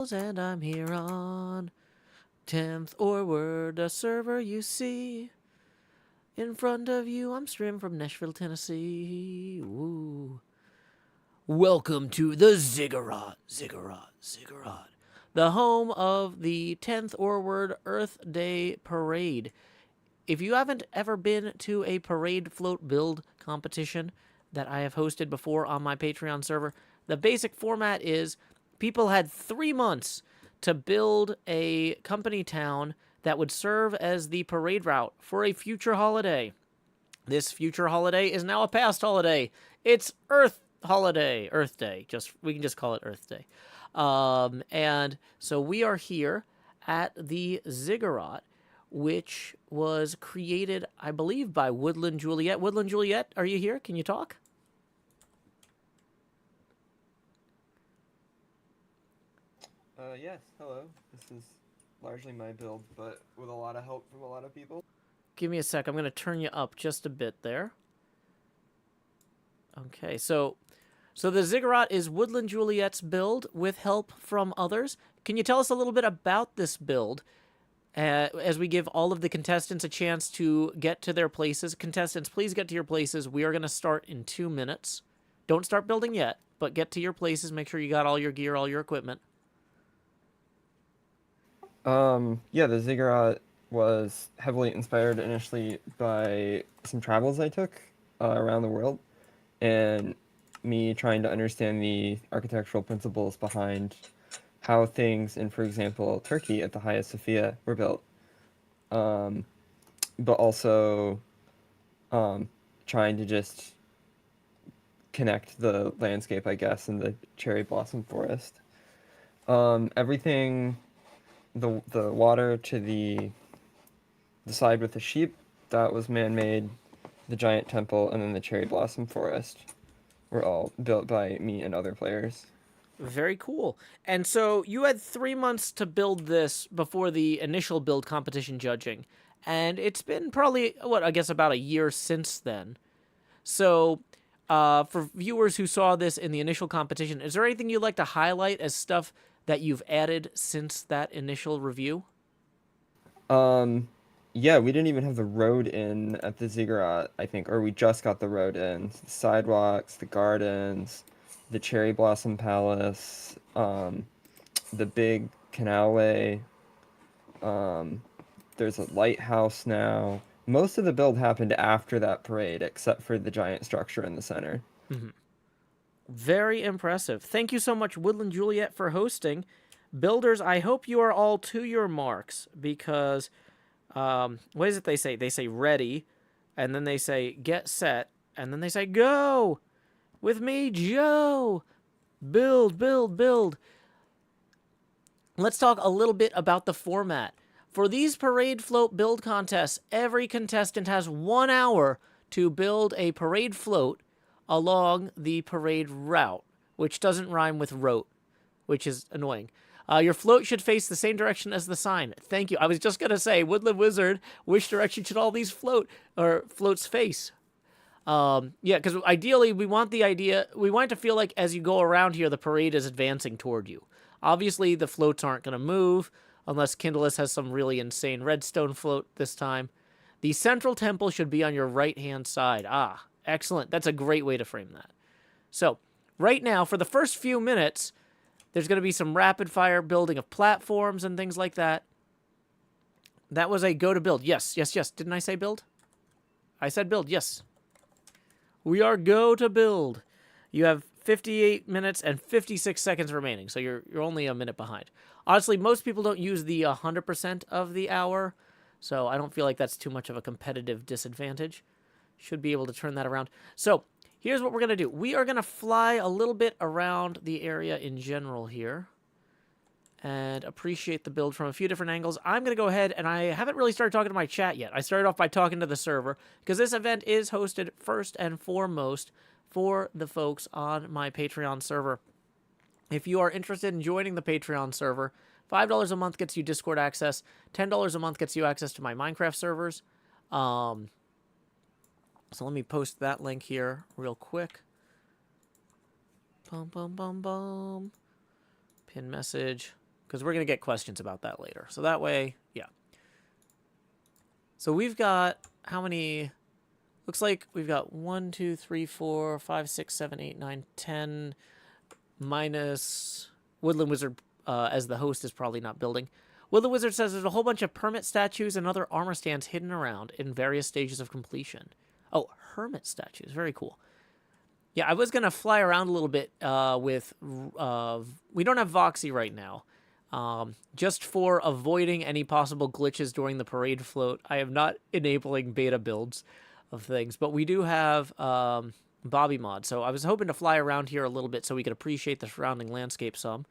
And I'm here on 10th Oreward, a server you see. In front of you, I'm streaming from Nashville, Tennessee. Woo. Welcome to the Ziggurat, the home of the 10th Oreward Earth Day Parade. If you haven't ever been to a parade float build competition that I have hosted before on my Patreon server, the basic format is people had 3 months to build a company town that would serve as the parade route for a future holiday. This future holiday is now a past holiday. It's Earth Day. We can just call it Earth Day. And so we are here at the Ziggurat, which was created, I believe, by Woodland Juliet. Woodland Juliet, are you here? Can you talk? Yes, hello. This is largely my build, but with a lot of help from a lot of people. Give me a sec. I'm going to turn you up just a bit there. Okay, so the Ziggurat is Woodland Juliet's build with help from others. Can you tell us a little bit about this build as we give all of the contestants a chance to get to their places? Contestants, please get to your places. We are going to start in 2 minutes. Don't start building yet, but get to your places. Make sure you got all your gear, all your equipment. Yeah, the Ziggurat was heavily inspired initially by some travels I took around the world, and me trying to understand the architectural principles behind how things in, for example, Turkey at the Hagia Sophia were built. But also trying to just connect the landscape, I guess, and the cherry blossom forest. Everything, the water to the side with the sheep, that was man-made. The giant temple and then the cherry blossom forest were all built by me and other players. Very cool. And so you had 3 months to build this before the initial build competition judging. And it's been probably, I guess about a year since then. So, for viewers who saw this in the initial competition, is there anything you'd like to highlight as stuff that you've added since that initial review? Yeah, we didn't even have the road in at the Ziggurat, I think, or we just got the road in. The sidewalks, the gardens, the Cherry Blossom Palace, the big canalway. There's a lighthouse now. Most of the build happened after that parade, except for the giant structure in the center. Very impressive. Thank you so much, Woodland Juliet, for hosting. Builders, I hope you are all to your marks because, what is it they say? They say ready, and then they say get set, and then they say go with me, Joe. Build, build, build. Let's talk a little bit about the format. For these parade float build contests, every contestant has 1 hour to build a parade float along the parade route, which doesn't rhyme with rote, which is annoying. Your float should face the same direction as the sign. Thank you. I was just going to say, Woodland Wizard, which direction should all these floats face? Yeah, because ideally we want it to feel like as you go around here, the parade is advancing toward you. Obviously, the floats aren't going to move unless Kindless has some really insane redstone float this time. The central temple should be on your right-hand side. Ah, excellent. That's a great way to frame that. So, right now, for the first few minutes, there's going to be some rapid-fire building of platforms and things like that. That was a go to build. Yes, yes, yes. Didn't I say build? I said build, yes. We are go to build. You have 58 minutes and 56 seconds remaining, so you're only a minute behind. Honestly, most people don't use the 100% of the hour, so I don't feel like that's too much of a competitive disadvantage. Should be able to turn that around. So, here's what we're going to do. We are going to fly a little bit around the area in general here and appreciate the build from a few different angles. I'm going to go ahead, and I haven't really started talking to my chat yet. I started off by talking to the server, because this event is hosted first and foremost for the folks on my Patreon server. If you are interested in joining the Patreon server, $5 a month gets you Discord access. $10 a month gets you access to my Minecraft servers. So let me post that link here real quick. Bum, bum, bum, bum. Pin message. because we're going to get questions about that later. So that way, yeah. So we've got how many? Looks like we've got 1, 2, 3, 4, 5, 6, 7, 8, 9, 10 minus Woodland Wizard as the host is probably not building. Woodland Wizard says there's a whole bunch of permit statues and other armor stands hidden around in various stages of completion. Oh, hermit statues. Very cool. Yeah, I was going to fly around a little bit with... we don't have Voxy right now. Just for avoiding any possible glitches during the parade float, I am not enabling beta builds of things. But we do have Bobby Mod. So I was hoping to fly around here a little bit so we could appreciate the surrounding landscape some.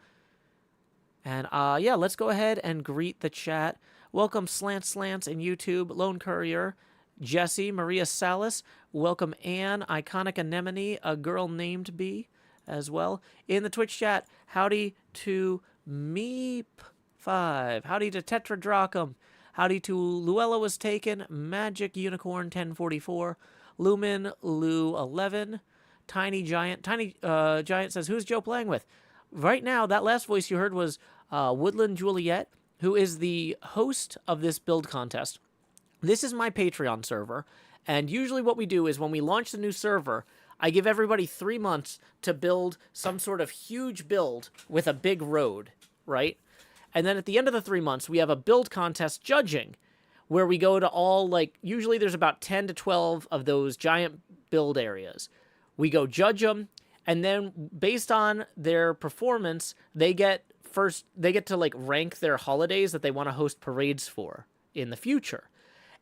And yeah, let's go ahead and greet the chat. Welcome Slants in YouTube, Lone Courier, Jesse, Maria Salas. Welcome Anne, Iconic Anemone, A Girl Named Bee as well. In the Twitch chat, howdy to Meep5. Howdy to Tetradrachum. Howdy to Luella Was Taken, Magic Unicorn 1044, Lumen Lu 11, Tiny Giant. Tiny Giant says, who's Joe playing with? Right now, that last voice you heard was Woodland Juliet, who is the host of this build contest. This is my Patreon server, and usually what we do is when we launch the new server, I give everybody 3 months to build some sort of huge build with a big road, right? And then at the end of the 3 months, we have a build contest judging, where we go to all, like, usually there's about 10 to 12 of those giant build areas. We go judge them, and then based on their performance, they get to like rank their holidays that they want to host parades for in the future.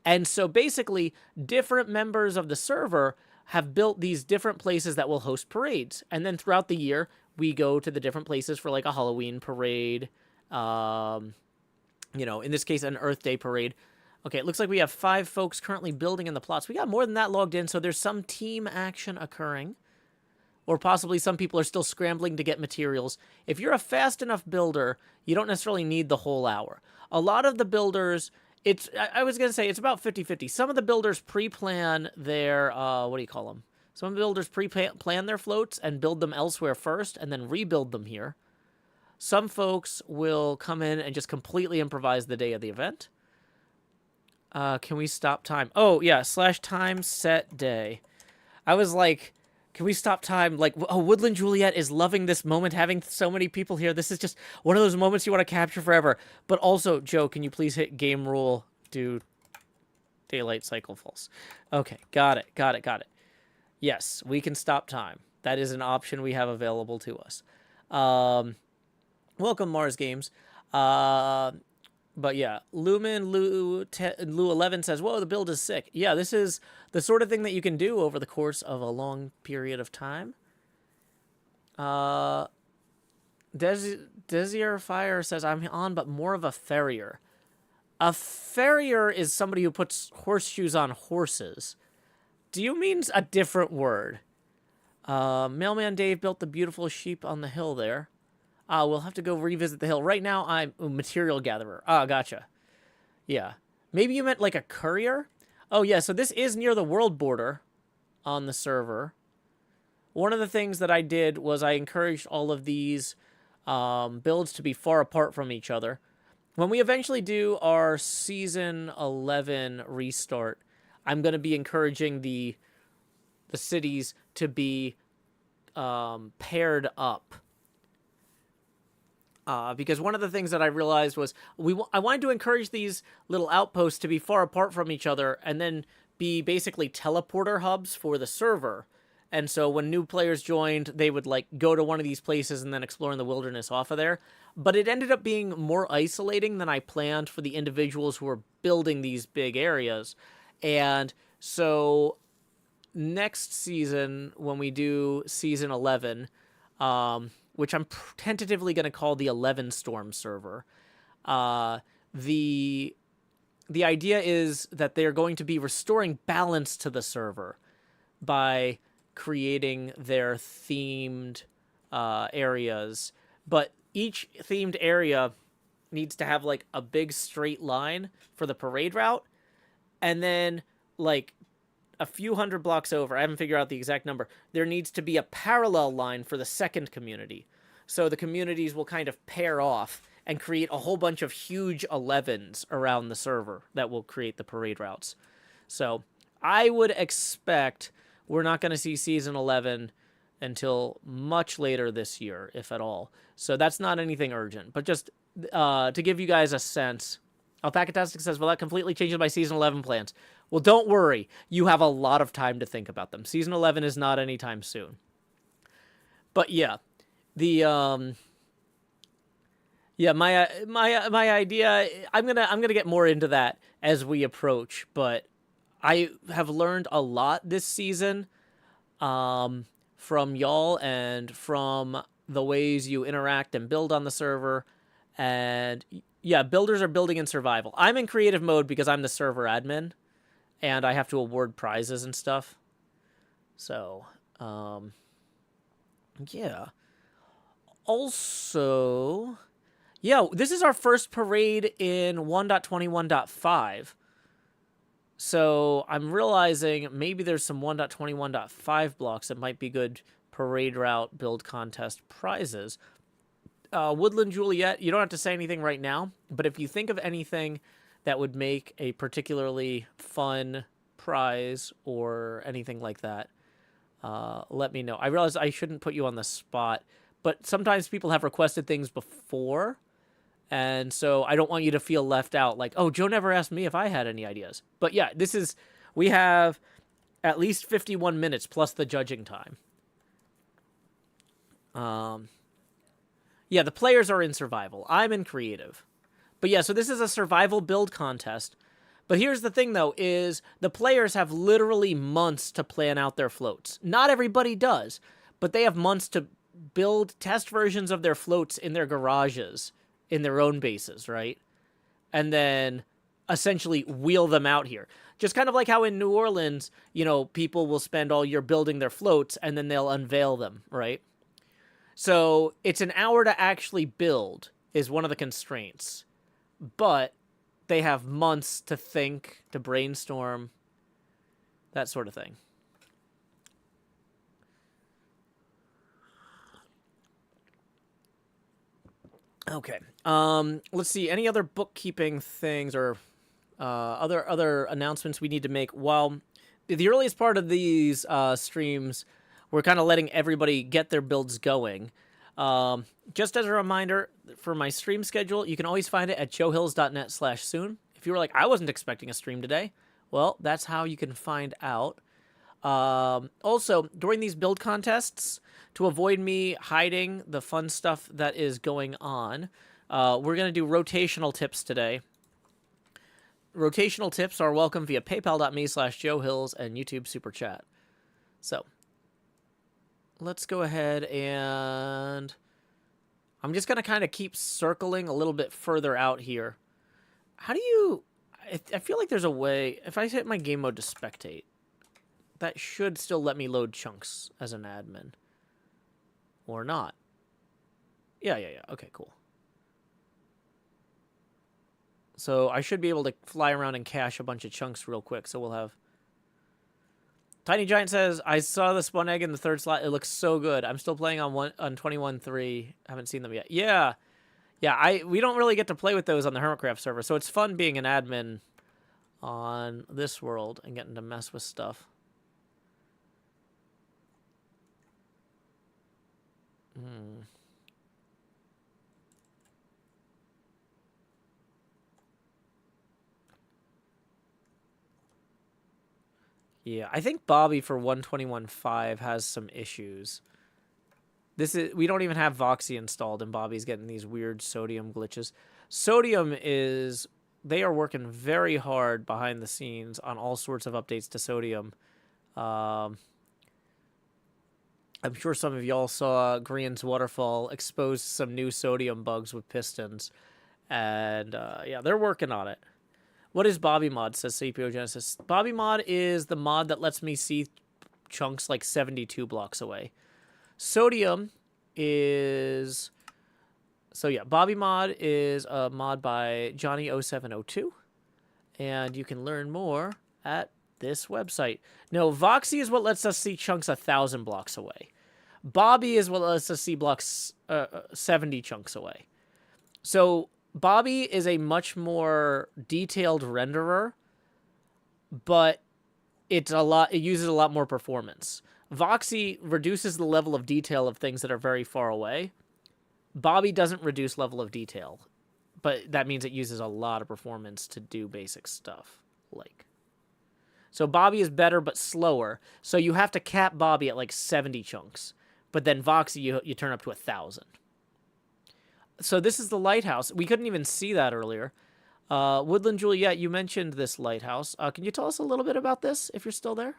And so basically, different members of the server have built these different places that will host parades. And then throughout the year, we go to the different places for like a Halloween parade, in this case, an Earth Day parade. Okay, it looks like we have 5 folks currently building in the plots. We got more than that logged in, so there's some team action occurring. Or possibly some people are still scrambling to get materials. If you're a fast enough builder, you don't necessarily need the whole hour. A lot of the builders, I was going to say it's about 50-50. Some of the builders pre-plan their, what do you call them? Some builders pre-plan their floats and build them elsewhere first and then rebuild them here. Some folks will come in and just completely improvise the day of the event. Can we stop time? Oh, yeah, /time set day. I was like... Can we stop time? Like, oh, Woodland Juliet is loving this moment, having so many people here. This is just one of those moments you want to capture forever. But also, Joe, can you please hit game rule, do daylight cycle false? Okay, got it. Yes, we can stop time. That is an option we have available to us. Welcome, Mars Games. But yeah, Lumen Lu 11 says, whoa, the build is sick. Yeah, this is the sort of thing that you can do over the course of a long period of time. Desir Fire says, I'm on, but more of a farrier. A farrier is somebody who puts horseshoes on horses. Do you mean a different word? Mailman Dave built the beautiful sheep on the hill there. We'll have to go revisit the hill. Right now, I'm a material gatherer. Gotcha. Yeah. Maybe you meant like a courier? Oh, yeah, so this is near the world border on the server. One of the things that I did was I encouraged all of these builds to be far apart from each other. When we eventually do our Season 11 restart, I'm going to be encouraging the cities to be paired up. Because one of the things that I realized was I wanted to encourage these little outposts to be far apart from each other and then be basically teleporter hubs for the server. And so when new players joined, they would like go to one of these places and then explore in the wilderness off of there. But it ended up being more isolating than I planned for the individuals who were building these big areas. And so next season, when we do Season 11, which I'm tentatively going to call the 11 Storm server. The idea is that they're going to be restoring balance to the server by creating their themed areas. But each themed area needs to have like a big straight line for the parade route. And then like a few hundred blocks over, I haven't figured out the exact number, there needs to be a parallel line for the second community. So the communities will kind of pair off, and create a whole bunch of huge 11s around the server that will create the parade routes. So I would expect we're not going to see Season 11 until much later this year, if at all. So that's not anything urgent. But just to give you guys a sense, Alpacatastic says, well, that completely changes my Season 11 plans. Well, don't worry. You have a lot of time to think about them. Season 11 is not anytime soon. But yeah, the yeah, my idea, I'm gonna get more into that as we approach, but I have learned a lot this season from y'all and from the ways you interact and build on the server. And yeah, builders are building in survival. I'm in creative mode because I'm the server admin and I have to award prizes and stuff. So, yeah. Also, yeah, this is our first parade in 1.21.5. So I'm realizing maybe there's some 1.21.5 blocks that might be good parade route build contest prizes. Woodland Juliet, you don't have to say anything right now, but if you think of anything that would make a particularly fun prize or anything like that, let me know. I realize I shouldn't put you on the spot, but sometimes people have requested things before, and so I don't want you to feel left out like, oh, Joe never asked me if I had any ideas. But yeah, we have at least 51 minutes plus the judging time. Yeah, the players are in survival. I'm in creative. But yeah, so this is a survival build contest. But here's the thing, though, is the players have literally months to plan out their floats. Not everybody does, but they have months to build test versions of their floats in their garages, in their own bases, right? And then essentially wheel them out here. Just kind of like how in New Orleans, people will spend all year building their floats and then they'll unveil them, right? So it's an hour to actually build is one of the constraints. But they have months to think, to brainstorm, that sort of thing. Okay. Let's see. Any other bookkeeping things or other announcements we need to make? Well, the earliest part of these streams, we're kind of letting everybody get their builds going. Just as a reminder, for my stream schedule, you can always find it at joehills.net/soon. If you were like, I wasn't expecting a stream today, well, that's how you can find out. Also, during these build contests, to avoid me hiding the fun stuff that is going on, we're going to do rotational tips today. Rotational tips are welcome via paypal.me/joehills and YouTube Super Chat. So, let's go ahead and I'm just going to kind of keep circling a little bit further out here. How do you... I feel like there's a way... If I hit my game mode to spectate, that should still let me load chunks as an admin. Or not. Yeah. Okay, cool. So I should be able to fly around and cache a bunch of chunks real quick. So we'll have... Tiny Giant says, I saw the spawn egg in the third slot. It looks so good. I'm still playing on 21.3. Haven't seen them yet. Yeah. We don't really get to play with those on the Hermitcraft server. So it's fun being an admin on this world and getting to mess with stuff. Yeah, I think Bobby for 121.5 has some issues. We don't even have Voxy installed, and Bobby's getting these weird Sodium glitches. Sodium they are working very hard behind the scenes on all sorts of updates to Sodium. I'm sure some of y'all saw Grian's Waterfall expose some new Sodium bugs with pistons. And yeah, they're working on it. What is Bobby Mod, says CPO Genesis. Bobby Mod is the mod that lets me see chunks like 72 blocks away. Sodium is... So yeah, Bobby Mod is a mod by Johnny0702. And you can learn more at this website. No, Voxy is what lets us see chunks 1,000 blocks away. Bobby is what lets us see blocks 70 chunks away. So Bobby is a much more detailed renderer, but it uses a lot more performance. Voxy reduces the level of detail of things that are very far away. Bobby doesn't reduce level of detail, but that means it uses a lot of performance to do basic stuff. So Bobby is better but slower. So you have to cap Bobby at like 70 chunks, but then Voxy you turn up to 1,000. So this is the lighthouse. We couldn't even see that earlier. Woodland Juliet, you mentioned this lighthouse. Can you tell us a little bit about this if you're still there?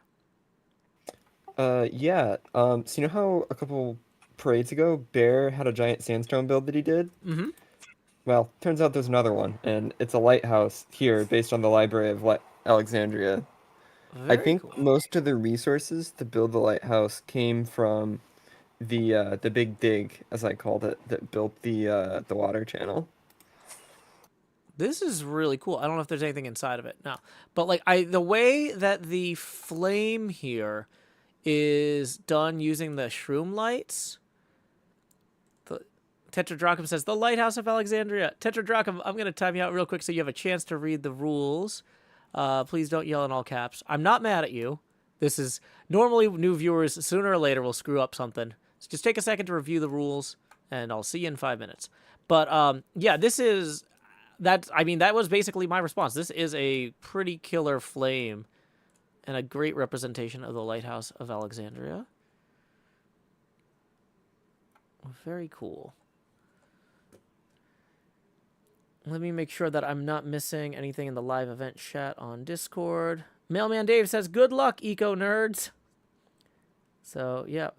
Yeah. So you know how a couple parades ago, Bear had a giant sandstone build that he did? Mm-hmm. Well, turns out there's another one, and it's a lighthouse here based on the Library of Alexandria. I Very think cool. most of the resources to build the lighthouse came from the Big Dig, as I called it, that built the water channel. This is really cool. I don't know if there's anything inside of it now, but the way that the flame here is done using the shroom lights. The Tetradrachum says the Lighthouse of Alexandria. Tetradrachum, I'm gonna time you out real quick so you have a chance to read the rules. Please don't yell in all caps. I'm not mad at you. This is normally new viewers sooner or later will screw up something. So just take a second to review the rules, and I'll see you in 5 minutes. But yeah, this is that. I mean, that was basically my response. This is a pretty killer flame and a great representation of the Lighthouse of Alexandria. Very cool. Let me make sure that I'm not missing anything in the live event chat on Discord. Mailman Dave says, good luck, eco nerds. So, yeah,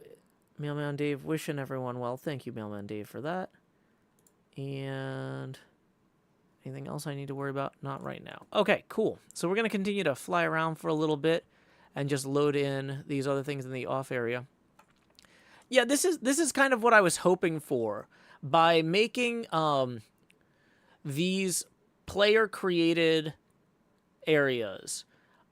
Mailman Dave wishing everyone well. Thank you, Mailman Dave, for that. And anything else I need to worry about? Not right now. Okay, cool. So we're going to continue to fly around for a little bit and just load in these other things in the off area. Yeah, this is kind of what I was hoping for by making these player created areas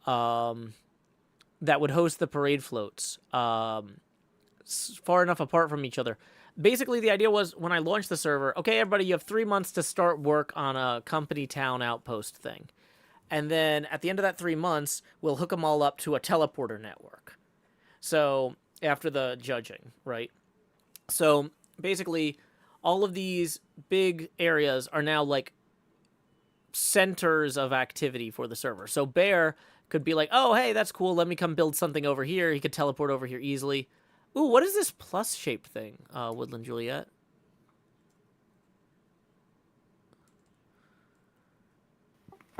that would host the parade floats far enough apart from each other. Basically, the idea was when I launched the server, okay, everybody, you have 3 months to start work on a company town outpost thing. And then at the end of that 3 months, we'll hook them all up to a teleporter network. So after the judging, right? So basically, all of these big areas are now like centers of activity for the server. So Bear could be like, oh, hey, that's cool. Let me come build something over here. He could teleport over here easily. Ooh, what is this plus-shaped thing, Woodland Juliet?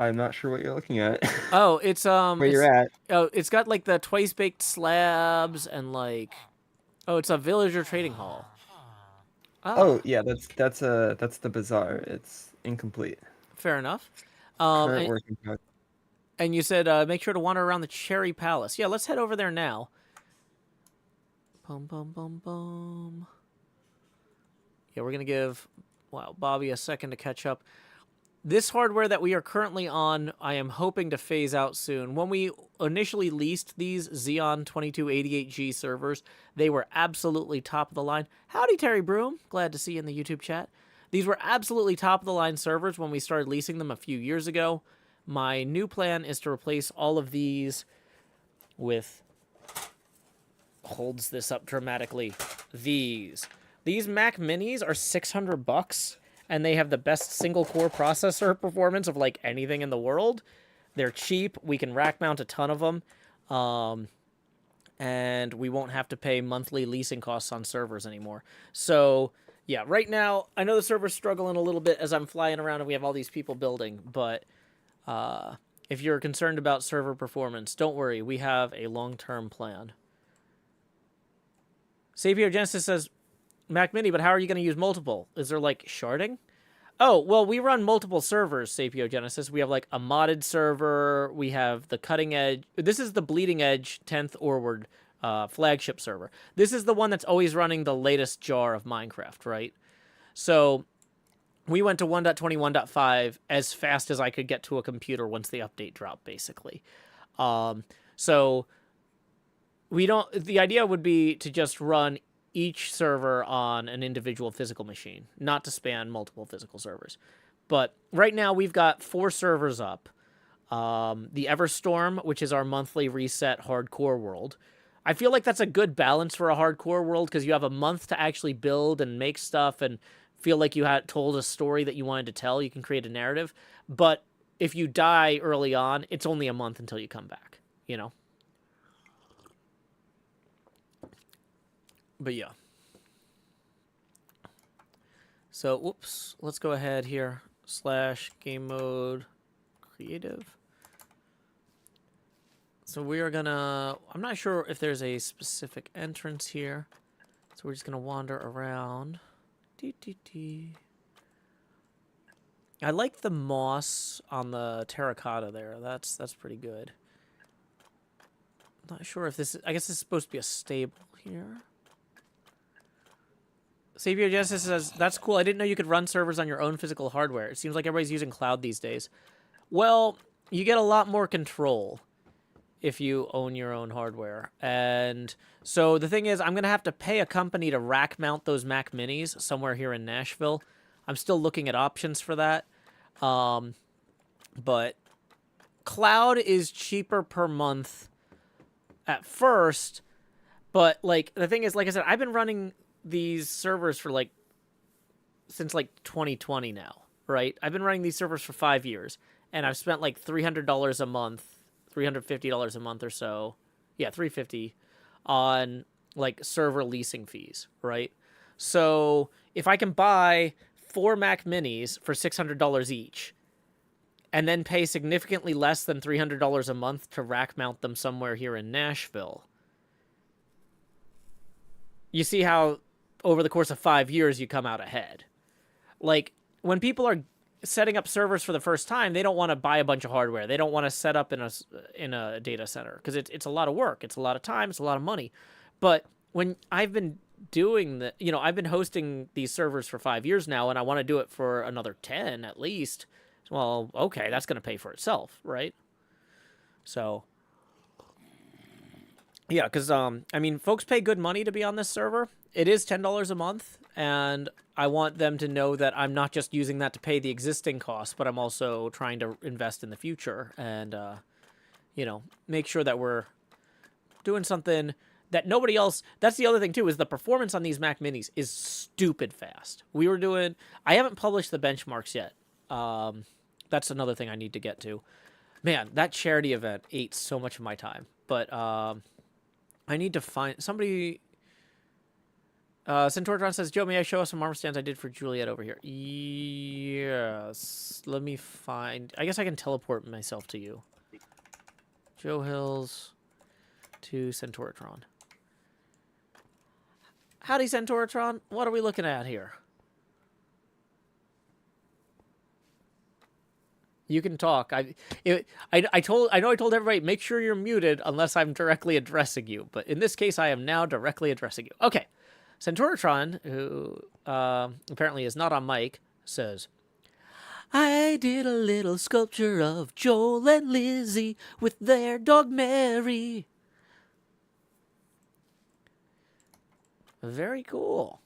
I'm not sure what you're looking at. Oh, it's Where you're at. oh, it's got like the twice-baked slabs and like, oh, it's a villager trading hall. Oh, Ah, yeah, that's the bazaar. It's incomplete. fair enough. Current And, working progress. and you said make sure to wander around the Cherry Palace. Yeah, let's head over there now. Bum bum bum bum. Yeah, we're gonna give Bobby a second to catch up. This hardware that we are currently on, I am hoping to phase out soon. When we initially leased these Xeon 2288G servers, they were absolutely top of the line. Howdy, Terry Broom. Glad to see you in the YouTube chat. These were absolutely top of the line servers when we started leasing them a few years ago. My new plan is to replace all of these with, holds this up dramatically, these. These Mac Minis are $600 and they have the best single core processor performance of like anything in the world. They're cheap. We can rack mount a ton of them. And we won't have to pay monthly leasing costs on servers anymore. So, yeah, right now, I know the server's struggling a little bit as I'm flying around and we have all these people building, but if you're concerned about server performance, don't worry. We have a long-term plan. Sapio Genesis says, Mac Mini, but how are you going to use multiple? Is there like sharding? Oh, well, we run multiple servers, Sapio Genesis. We have like a modded server. We have the cutting edge. This is the bleeding edge 10th Oreward flagship server. This is the one that's always running the latest jar of Minecraft, right? So we went to 1.21.5 as fast as I could get to a computer once the update dropped, basically. So we don't. The idea would be to just run each server on an individual physical machine, not to span multiple physical servers. But right now we've got 4 servers up. The Everstorm, which is our monthly reset hardcore world. I feel like that's a good balance for a hardcore world because you have a month to actually build and make stuff and feel like you had told a story that you wanted to tell. You can create a narrative. But if you die early on, it's only a month until you come back, you know? But yeah. So, whoops. Let's go ahead here. / game mode creative. So we are gonna... I'm not sure if there's a specific entrance here. So we're just gonna wander around. I like the moss on the terracotta there. That's pretty good. I'm not sure if this is... I guess this is supposed to be a stable here. Savior Genesis says, that's cool. I didn't know you could run servers on your own physical hardware. It seems like everybody's using cloud these days. Well, you get a lot more control if you own your own hardware. And so the thing is, I'm going to have to pay a company to rack mount those Mac Minis somewhere here in Nashville. I'm still looking at options for that. But cloud is cheaper per month at first. But, like, the thing is, like I said, I've been running these servers for, like, since, like, 2020 now, right? I've been running these servers for 5 years. And I've spent, like, $300 a month. $350 a month or so. Yeah, $350 on like server leasing fees, right? So if I can buy 4 Mac Minis for $600 each and then pay significantly less than $300 a month to rack mount them somewhere here in Nashville, you see how over the course of 5 years you come out ahead. Like when people are setting up servers for the first time, they don't want to buy a bunch of hardware. They don't want to set up in a data center because it's a lot of work. It's a lot of time. It's a lot of money. But when I've been doing the, you know, I've been hosting these servers for 5 years now, and I want to do it for another 10 at least. Well, okay, that's going to pay for itself, right? So, yeah, because I mean, folks pay good money to be on this server. It is $10 a month, and I want them to know that I'm not just using that to pay the existing costs, but I'm also trying to invest in the future and, you know, make sure that we're doing something that nobody else... That's the other thing, too, is the performance on these Mac Minis is stupid fast. We were doing... I haven't published the benchmarks yet. That's another thing I need to get to. Man, that charity event ate so much of my time. But I need to find... Somebody... Centauratron says, Joe, may I show us some armor stands I did for Juliet over here? Yes. Let me find... I guess I can teleport myself to you. Joe Hills to Centauratron. Howdy, Centauratron. What are we looking at here? You can talk. I know I told everybody, make sure you're muted unless I'm directly addressing you. But in this case, I am now directly addressing you. Okay. Centauratron, who apparently is not on mic, says, I did a little sculpture of Joel and Lizzie with their dog Mary. Very cool.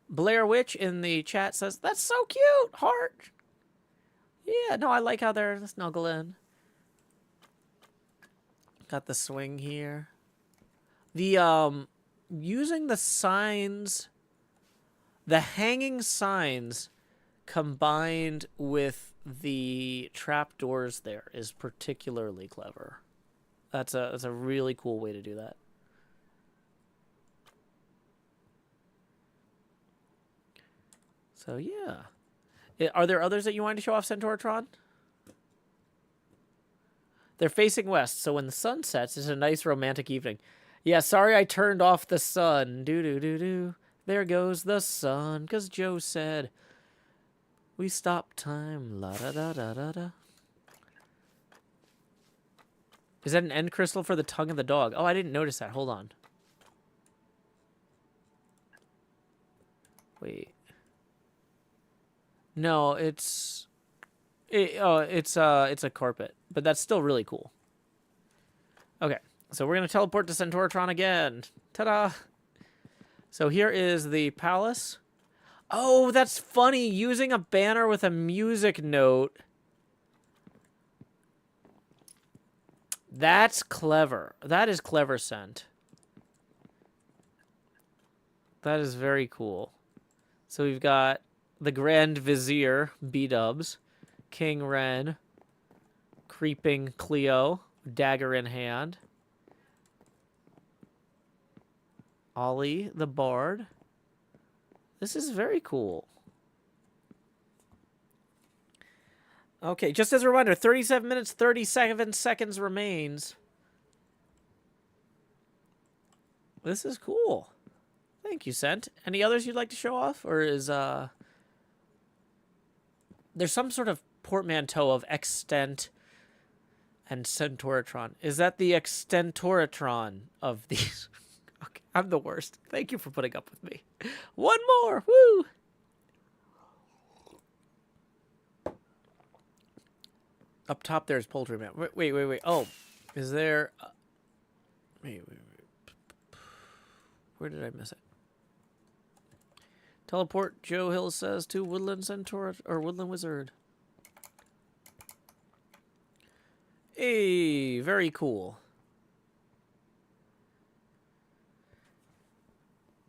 Blair Witch in the chat says, that's so cute, heart. Yeah, no, I like how they're snuggling. Got the swing here. The, using the signs, the hanging signs combined with the trapdoors there is particularly clever. That's a really cool way to do that. So yeah. Are there others that you wanted to show off, Centauratron? They're facing west, so when the sun sets, it's a nice romantic evening. Yeah, sorry I turned off the sun. Do-do-do-do. There goes the sun, because Joe said, we stop time. La-da-da-da-da-da. Is that an end crystal for the tongue of the dog? Oh, I didn't notice that. Hold on. Wait. No, it's a carpet, but that's still really cool. Okay, so we're gonna teleport to Centauratron again. Ta-da! So here is the palace. Oh, that's funny. Using a banner with a music note. That's clever. That is clever, Scent. That is very cool. So we've got the Grand Vizier, B-dubs, King Ren, Creeping Cleo, dagger in hand, Ollie the Bard. This is very cool. Okay, just as a reminder, 37 minutes, 37 seconds remains. This is cool. Thank you, Scent. Any others you'd like to show off? Or is, there's some sort of portmanteau of extent and centauratron. Is that the extentoratron of these? Okay, I'm the worst. Thank you for putting up with me. One more! Woo! Up top there's Poultry Man. Wait. Oh, is there... wait. Where did I miss it? Teleport, Joe Hill says, to Woodland Centaur or Woodland Wizard. Hey, very cool.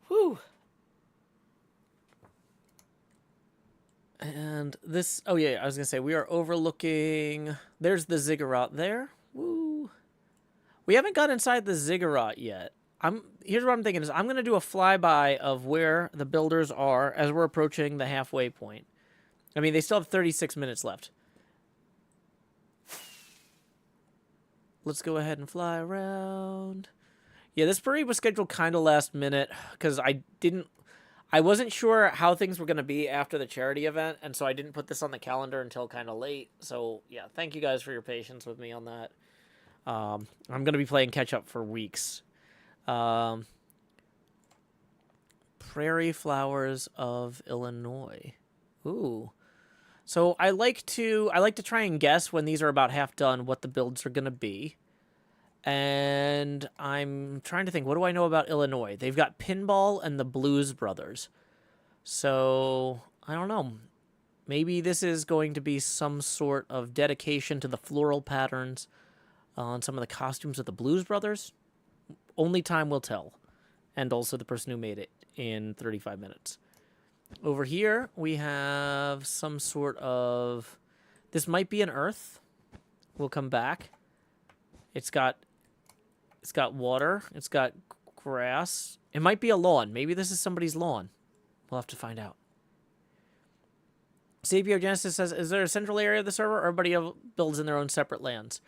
Whew. And this, oh yeah, I was gonna say, we are overlooking, there's the ziggurat there. Woo. We haven't got inside the ziggurat yet. Here's what I'm thinking is I'm gonna do a flyby of where the builders are as we're approaching the halfway point. I mean, they still have 36 minutes left. Let's go ahead and fly around. Yeah, this parade was scheduled kind of last minute because I wasn't sure how things were going to be after the charity event, and so I didn't put this on the calendar until kind of late. So, yeah, thank you guys for your patience with me on that. I'm going to be playing catch-up for weeks. Prairie Flowers of Illinois. Ooh. So I like to try and guess when these are about half done what the builds are going to be. And I'm trying to think, what do I know about Illinois? They've got Pinball and the Blues Brothers. So, I don't know. Maybe this is going to be some sort of dedication to the floral patterns on some of the costumes of the Blues Brothers. Only time will tell. And also the person who made it in 35 minutes. Over here, we have some sort of... This might be an earth. We'll come back. It's got water. It's got grass. It might be a lawn. Maybe this is somebody's lawn. We'll have to find out. Sapio Genesis says, is there a central area of the server, or everybody builds in their own separate lands?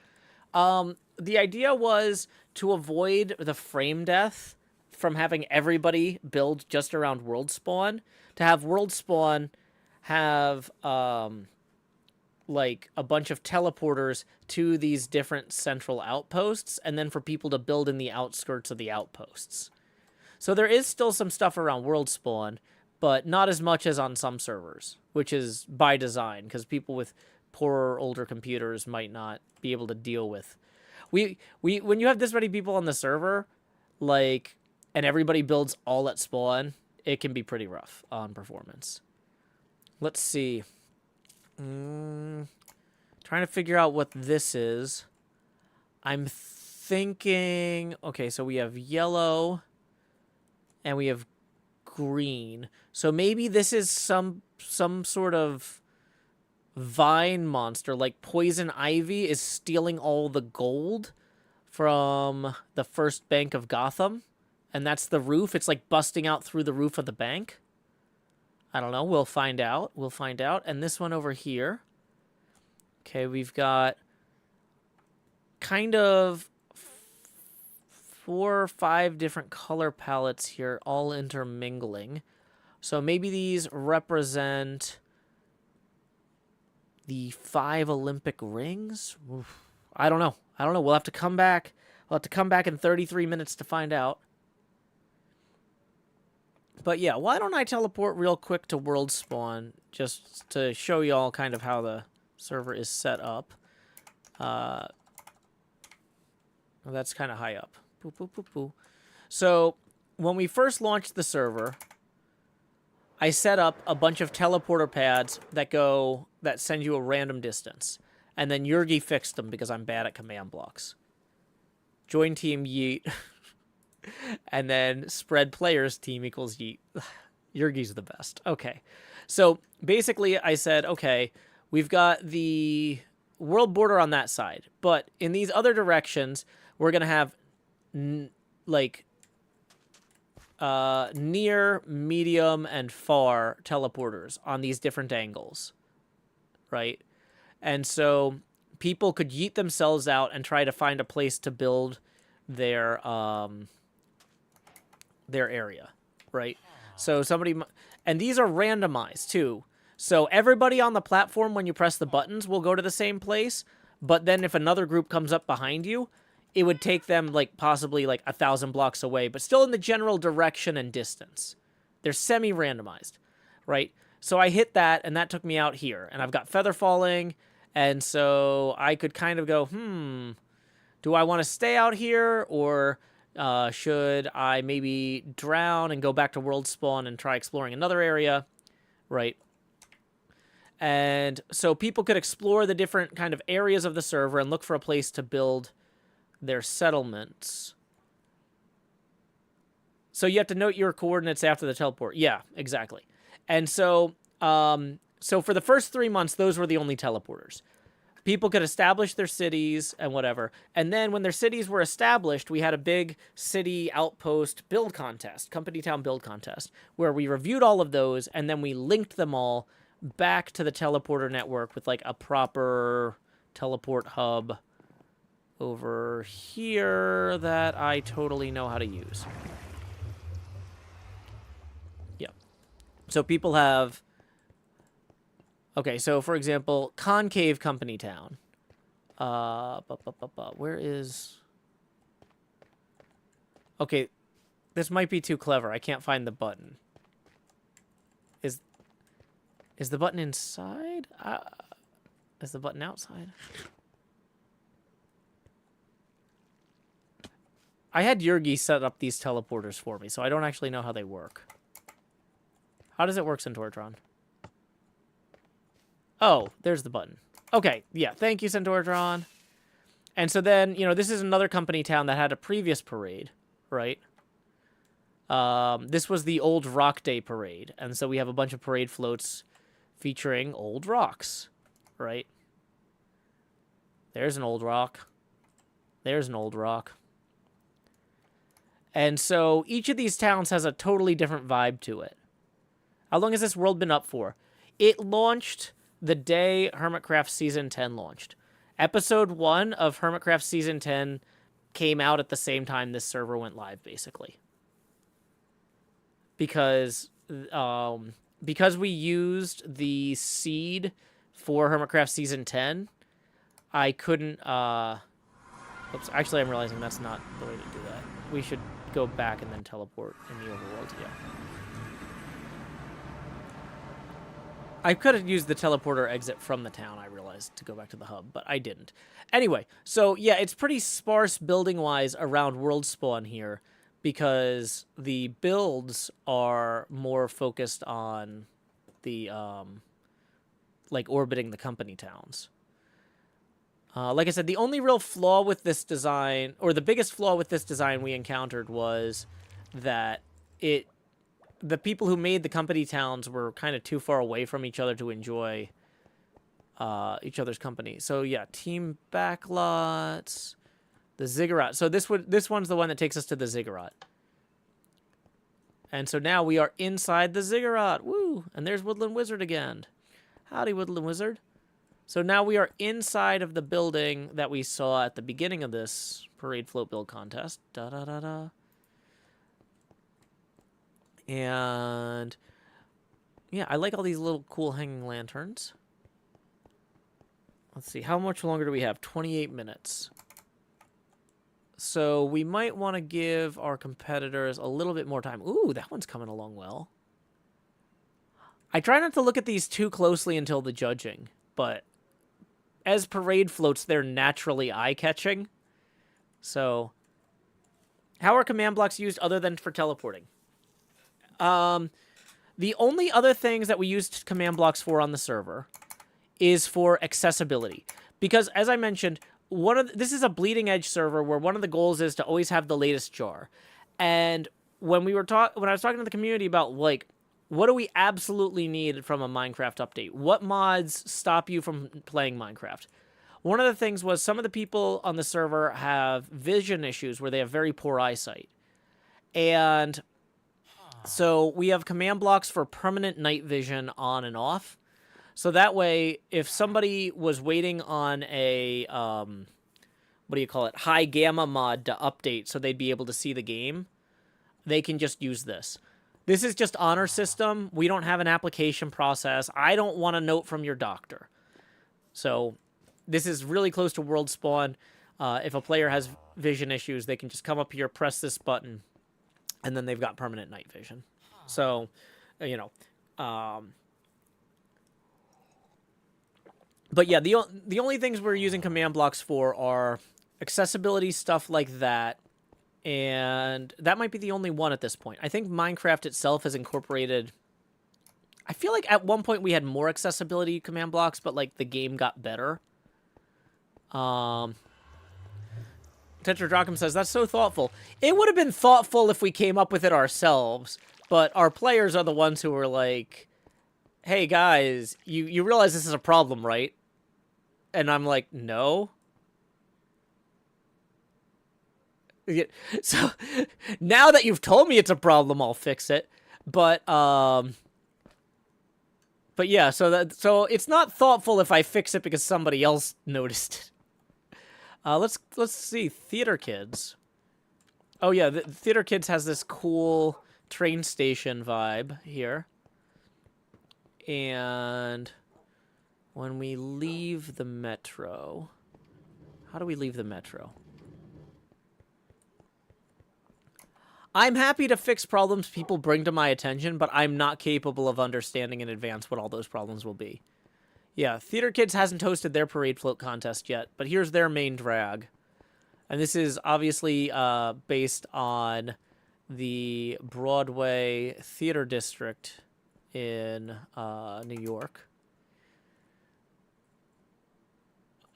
The idea was to avoid the frame death from having everybody build just around world spawn, to have world spawn have like a bunch of teleporters to these different central outposts, and then for people to build in the outskirts of the outposts. So there is still some stuff around world spawn, but not as much as on some servers, which is by design, because people with poorer, older computers might not be able to deal with. When you have this many people on the server, like, and everybody builds all at spawn, it can be pretty rough on performance. Let's see. Trying to figure out what this is. I'm thinking... Okay, so we have yellow, and we have green. So maybe this is some sort of vine monster, like Poison Ivy is stealing all the gold from the first bank of Gotham, and that's the roof. It's like busting out through the roof of the bank. I don't know. We'll find out. We'll find out. And this one over here. Okay, we've got kind of 4 or 5 different color palettes here, all intermingling. So maybe these represent the 5 Olympic rings? Oof. I don't know. We'll have to come back. We'll have to come back in 33 minutes to find out. But yeah, why don't I teleport real quick to World Spawn just to show y'all kind of how the server is set up. Well, that's kind of high up. Boo, boo, boo, boo. So when we first launched the server, I set up a bunch of teleporter pads that send you a random distance. And then Yurgi fixed them because I'm bad at command blocks. Join team yeet. And then spread players team equals yeet. Yurgi's the best. Okay. So basically I said, okay, we've got the world border on that side. But in these other directions, we're going to have near, medium, and far teleporters on these different angles. Right? And so people could yeet themselves out and try to find a place to build their area, right? So and these are randomized too. So everybody on the platform, when you press the buttons, will go to the same place. But then if another group comes up behind you, it would take them like possibly like 1,000 blocks away, but still in the general direction and distance. They're semi-randomized, right? So I hit that, and that took me out here. And I've got feather falling, and so I could kind of go, do I want to stay out here, or should I maybe drown and go back to world spawn and try exploring another area, right? And so people could explore the different kind of areas of the server and look for a place to build their settlements. So you have to note your coordinates after the teleport. Yeah, exactly. And so, so for the first 3 months, those were the only teleporters. People could establish their cities and whatever. And then when their cities were established, we had a big city outpost build contest, company town build contest, where we reviewed all of those, and then we linked them all back to the teleporter network with like a proper teleport hub over here that I totally know how to use. Yeah. So people have... Okay, so for example, Concave Company Town. Where is... Okay, this might be too clever. I can't find the button. Is the button inside? Is the button outside? I had Yurgi set up these teleporters for me, so I don't actually know how they work. How does it work, Centauratron? Oh, there's the button. Okay, yeah, thank you, Centauratron. And so then, you know, this is another company town that had a previous parade, right? This was the Old Rock Day parade, and so we have a bunch of parade floats featuring old rocks, right? There's an old rock. There's an old rock. And so each of these towns has a totally different vibe to it. How long has this world been up for? It launched the day Hermitcraft Season 10 launched. Episode 1 of Hermitcraft Season 10 came out at the same time this server went live, basically. Because we used the seed for Hermitcraft Season 10, I couldn't... Oops, actually, I'm realizing that's not the way to do that. We should go back and then teleport in the overworld, yeah. I could have used the teleporter exit from the town, I realized, to go back to the hub, but I didn't. Anyway, so yeah, it's pretty sparse building-wise around world spawn here, because the builds are more focused on the, like, orbiting the company towns. Like I said, the only real flaw with this design, or the biggest flaw with this design we encountered was that the people who made the company towns were kind of too far away from each other to enjoy each other's company. So yeah, team backlots, the ziggurat. So this one's the one that takes us to the ziggurat. And so now we are inside the ziggurat. Woo! And there's Woodland Wizard again. Howdy, Woodland Wizard. So now we are inside of the building that we saw at the beginning of this parade float build contest. Da-da-da-da. And yeah, I like all these little cool hanging lanterns. Let's see, how much longer do we have? 28 minutes. So we might want to give our competitors a little bit more time. Ooh, that one's coming along well. I try not to look at these too closely until the judging, but as parade floats, they're naturally eye-catching. So How are command blocks used other than for teleporting? The only other things that we used command blocks for on the server is for accessibility. Because, as I mentioned, this is a bleeding edge server where one of the goals is to always have the latest jar. And when I was talking to the community about, like, what do we absolutely need from a Minecraft update? What mods stop you from playing Minecraft? One of the things was some of the people on the server have vision issues where they have very poor eyesight. And so we have command blocks for permanent night vision on and off. So that way, if somebody was waiting on a, high gamma mod to update so they'd be able to see the game, they can just use this. This is just honor system. We don't have an application process. I don't want a note from your doctor. So this is really close to world spawn. If a player has vision issues, they can just come up here, press this button, and then they've got permanent night vision. So, but yeah, the only things we're using command blocks for are accessibility, stuff like that, and that might be the only one at this point. I think Minecraft itself has incorporated... I feel like at one point we had more accessibility command blocks, but, like, the game got better. Tetradrachum says, that's so thoughtful. It would have been thoughtful if we came up with it ourselves, but our players are the ones who were like, hey, guys, you realize this is a problem, right? And I'm like, no. So now that you've told me it's a problem, I'll fix it. But yeah, so it's not thoughtful if I fix it because somebody else noticed it. Let's see, Theater Kids. Oh yeah, the Theater Kids has this cool train station vibe here. And when we leave the metro, how do we leave the metro? I'm happy to fix problems people bring to my attention, but I'm not capable of understanding in advance what all those problems will be. Yeah, Theater Kids hasn't hosted their parade float contest yet, but here's their main drag. And this is obviously based on the Broadway Theater District in New York.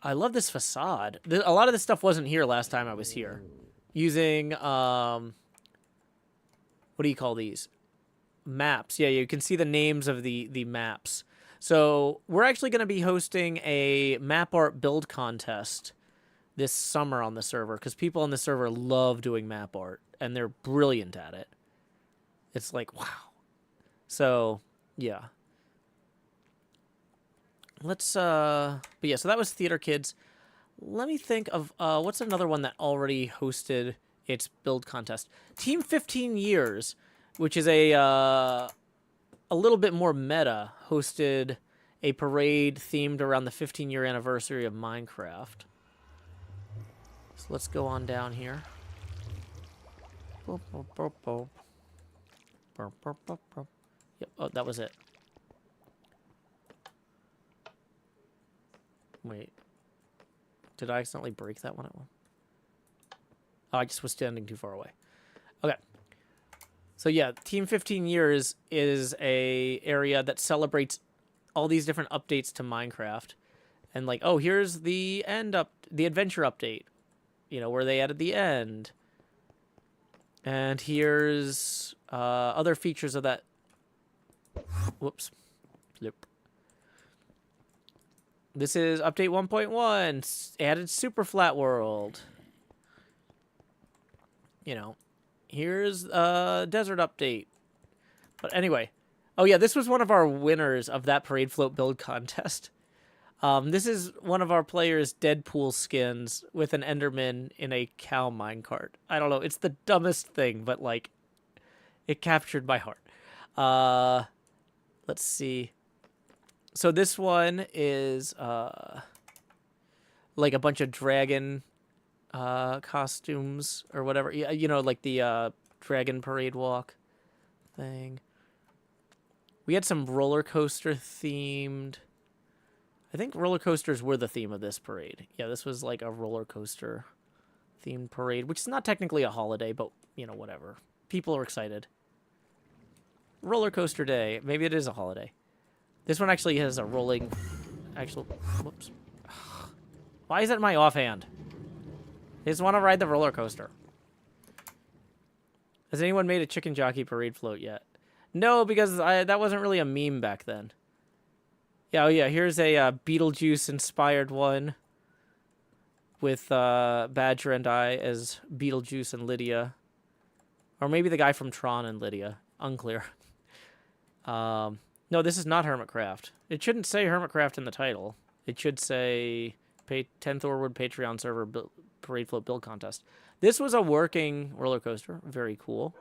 I love this facade. A lot of this stuff wasn't here last time I was here. Using... what do you call these? Maps. Yeah, you can see the names of the maps. So we're actually going to be hosting a map art build contest this summer on the server because people on the server love doing map art and they're brilliant at it. It's like, wow. So, yeah. Let's, but yeah, so that was Theater Kids. Let me think of, what's another one that already hosted its build contest? Team 15 Years, which is a little bit more meta, hosted a parade themed around the 15-year anniversary of Minecraft. So let's go on down here. Yep, oh, that was it. Wait. Did I accidentally break that one at one? Oh, I just was standing too far away. Okay. So yeah, Team 15 Years is a area that celebrates all these different updates to Minecraft. And like, oh, here's the the adventure update. You know, where they added the end. And here's other features of that. Whoops. Flip. This is update 1.1. Added super flat world. You know, here's a desert update. But anyway. Oh yeah, this was one of our winners of that parade float build contest. This is one of our players' Deadpool skins with an Enderman in a cow minecart. I don't know. It's the dumbest thing, but, like, it captured my heart. Let's see. So this one is, like, a bunch of dragon costumes or whatever. You know, like the dragon parade walk thing. We had some roller coaster themed... I think roller coasters were the theme of this parade. Yeah, this was like a roller coaster themed parade, which is not technically a holiday, but, you know, whatever. People are excited. Roller coaster day. Maybe it is a holiday. This one actually has a rolling... Whoops. Why is that in my offhand? I just want to ride the roller coaster. Has anyone made a chicken jockey parade float yet? No, because that wasn't really a meme back then. Yeah, oh yeah, here's a Beetlejuice-inspired one with Badger and I as Beetlejuice and Lydia. Or maybe the guy from Tron and Lydia. Unclear. No, this is not Hermitcraft. It shouldn't say Hermitcraft in the title. It should say 10th Oreward Patreon server parade float build contest. This was a working roller coaster. Very cool.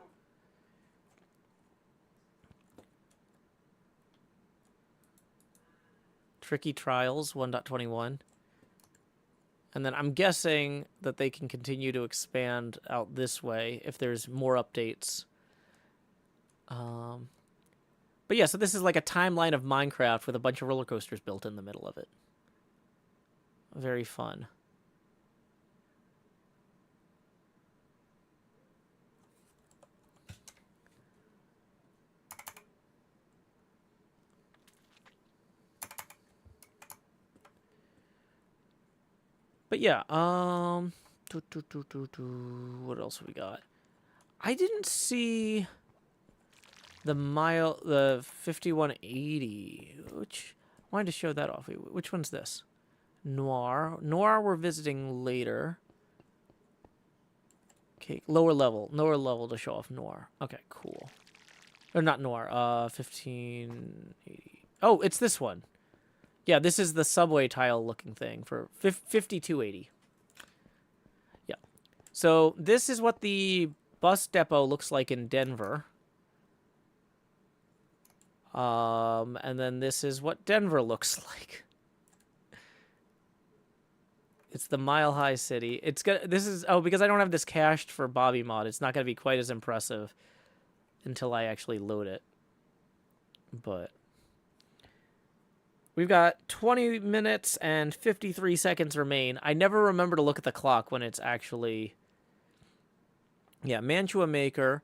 Tricky Trials 1.21. And then I'm guessing that they can continue to expand out this way if there's more updates. But yeah, so this is like a timeline of Minecraft with a bunch of roller coasters built in the middle of it. Very fun. But yeah, what else we got? I didn't see the 5180, which I wanted to show that off. Which one's this? Noir we're visiting later. Okay, lower level to show off Noir. Okay, cool. Or not Noir, 1580. Oh, it's this one. Yeah, this is the subway tile looking thing for 5280. Yeah. So this is what the bus depot looks like in Denver. And then this is what Denver looks like. It's the Mile High City. It's gonna. This is because I don't have this cached for Bobby Mod. It's not gonna be quite as impressive until I actually load it. But we've got 20 minutes and 53 seconds remain. I never remember to look at the clock when it's actually... Yeah, Mantua Maker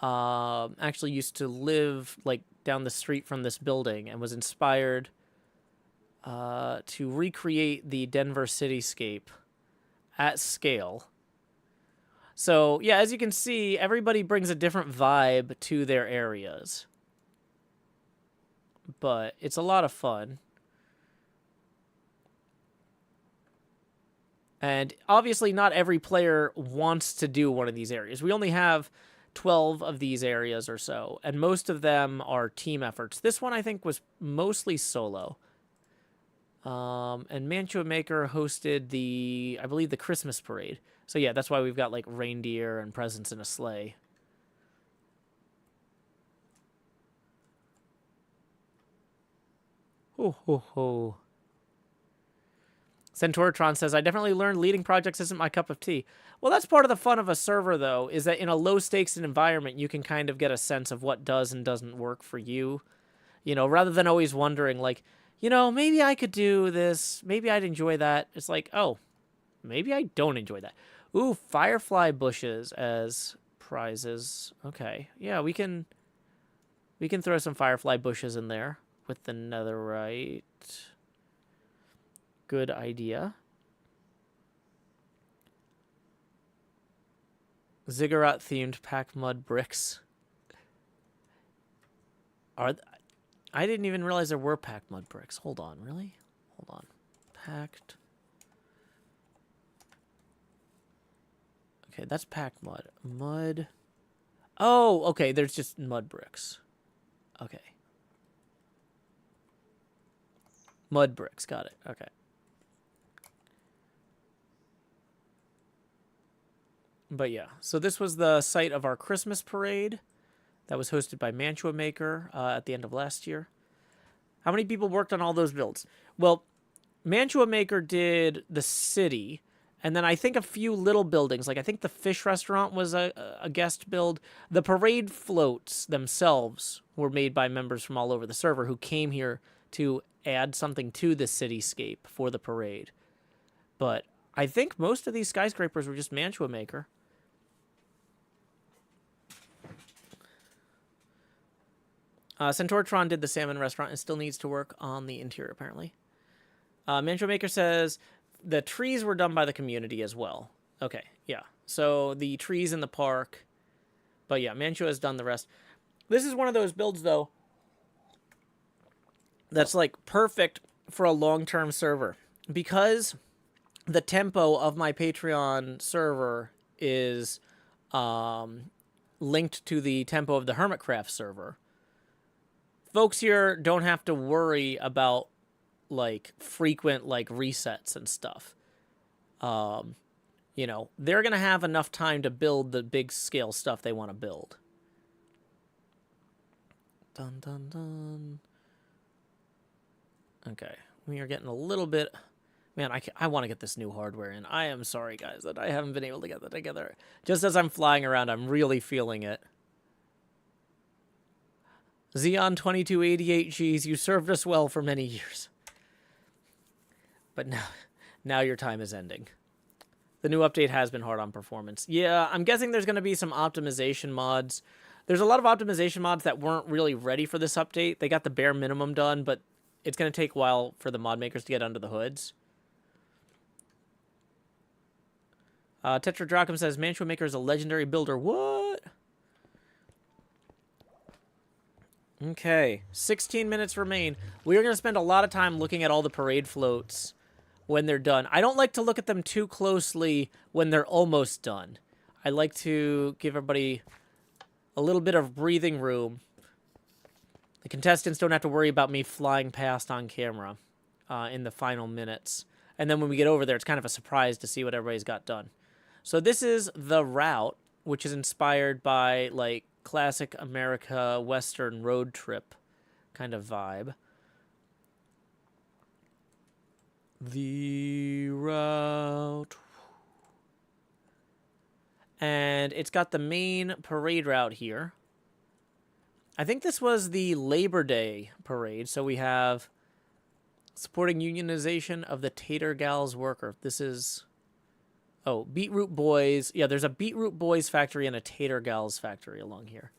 actually used to live like down the street from this building and was inspired to recreate the Denver cityscape at scale. So, yeah, as you can see, everybody brings a different vibe to their areas. But it's a lot of fun. And obviously not every player wants to do one of these areas. We only have 12 of these areas or so, and most of them are team efforts. This one I think was mostly solo. And Mantua Maker hosted I believe the Christmas parade. So yeah, that's why we've got like reindeer and presents in a sleigh. Ho ho ho. Centauratron says, I definitely learned leading projects isn't my cup of tea. Well, that's part of the fun of a server, though, is that in a low-stakes environment, you can kind of get a sense of what does and doesn't work for you. You know, rather than always wondering, like, you know, maybe I could do this. Maybe I'd enjoy that. It's like, oh, maybe I don't enjoy that. Ooh, firefly bushes as prizes. Okay. Yeah, we can throw some firefly bushes in there with the netherite. Good idea. Ziggurat-themed packed mud bricks. I didn't even realize there were packed mud bricks. Hold on, really? Hold on. Packed. Okay, that's packed mud. Mud. Oh, okay, there's just mud bricks. Okay. Mud bricks, got it. Okay. But yeah, so this was the site of our Christmas parade that was hosted by Mantua Maker at the end of last year. How many people worked on all those builds? Well, Mantua Maker did the city, and then I think a few little buildings. Like I think the fish restaurant was a guest build. The parade floats themselves were made by members from all over the server who came here to add something to the cityscape for the parade. But I think most of these skyscrapers were just Mantua Maker. Centauratron did the salmon restaurant and still needs to work on the interior, apparently. Mantua Maker says the trees were done by the community as well. Okay, yeah. So the trees in the park. But yeah, Mantua has done the rest. This is one of those builds, though, that's like perfect for a long-term server. Because the tempo of my Patreon server is linked to the tempo of the Hermitcraft server. Folks here don't have to worry about like frequent like resets and stuff. You know, they're gonna have enough time to build the big scale stuff they want to build. Dun dun dun. Okay, we are getting a little bit. Man, I want to get this new hardware in. I am sorry, guys, that I haven't been able to get that together. Just as I'm flying around, I'm really feeling it. Xeon 2288Gs, you served us well for many years. But now your time is ending. The new update has been hard on performance. Yeah, I'm guessing there's going to be some optimization mods. There's a lot of optimization mods that weren't really ready for this update. They got the bare minimum done, but it's going to take a while for the mod makers to get under the hoods. Tetradrachum says, Mantua Maker is a legendary builder. What? Okay, 16 minutes remain. We are going to spend a lot of time looking at all the parade floats when they're done. I don't like to look at them too closely when they're almost done. I like to give everybody a little bit of breathing room. The contestants don't have to worry about me flying past on camera in the final minutes. And then when we get over there, it's kind of a surprise to see what everybody's got done. So this is the route, which is inspired by, like, classic America Western road trip kind of vibe. The route. And it's got the main parade route here. I think this was the Labor Day parade. So we have supporting unionization of the Tater Gals worker. This is... Oh, Beetroot Boys. Yeah, there's a Beetroot Boys factory and a Tater Gals factory along here.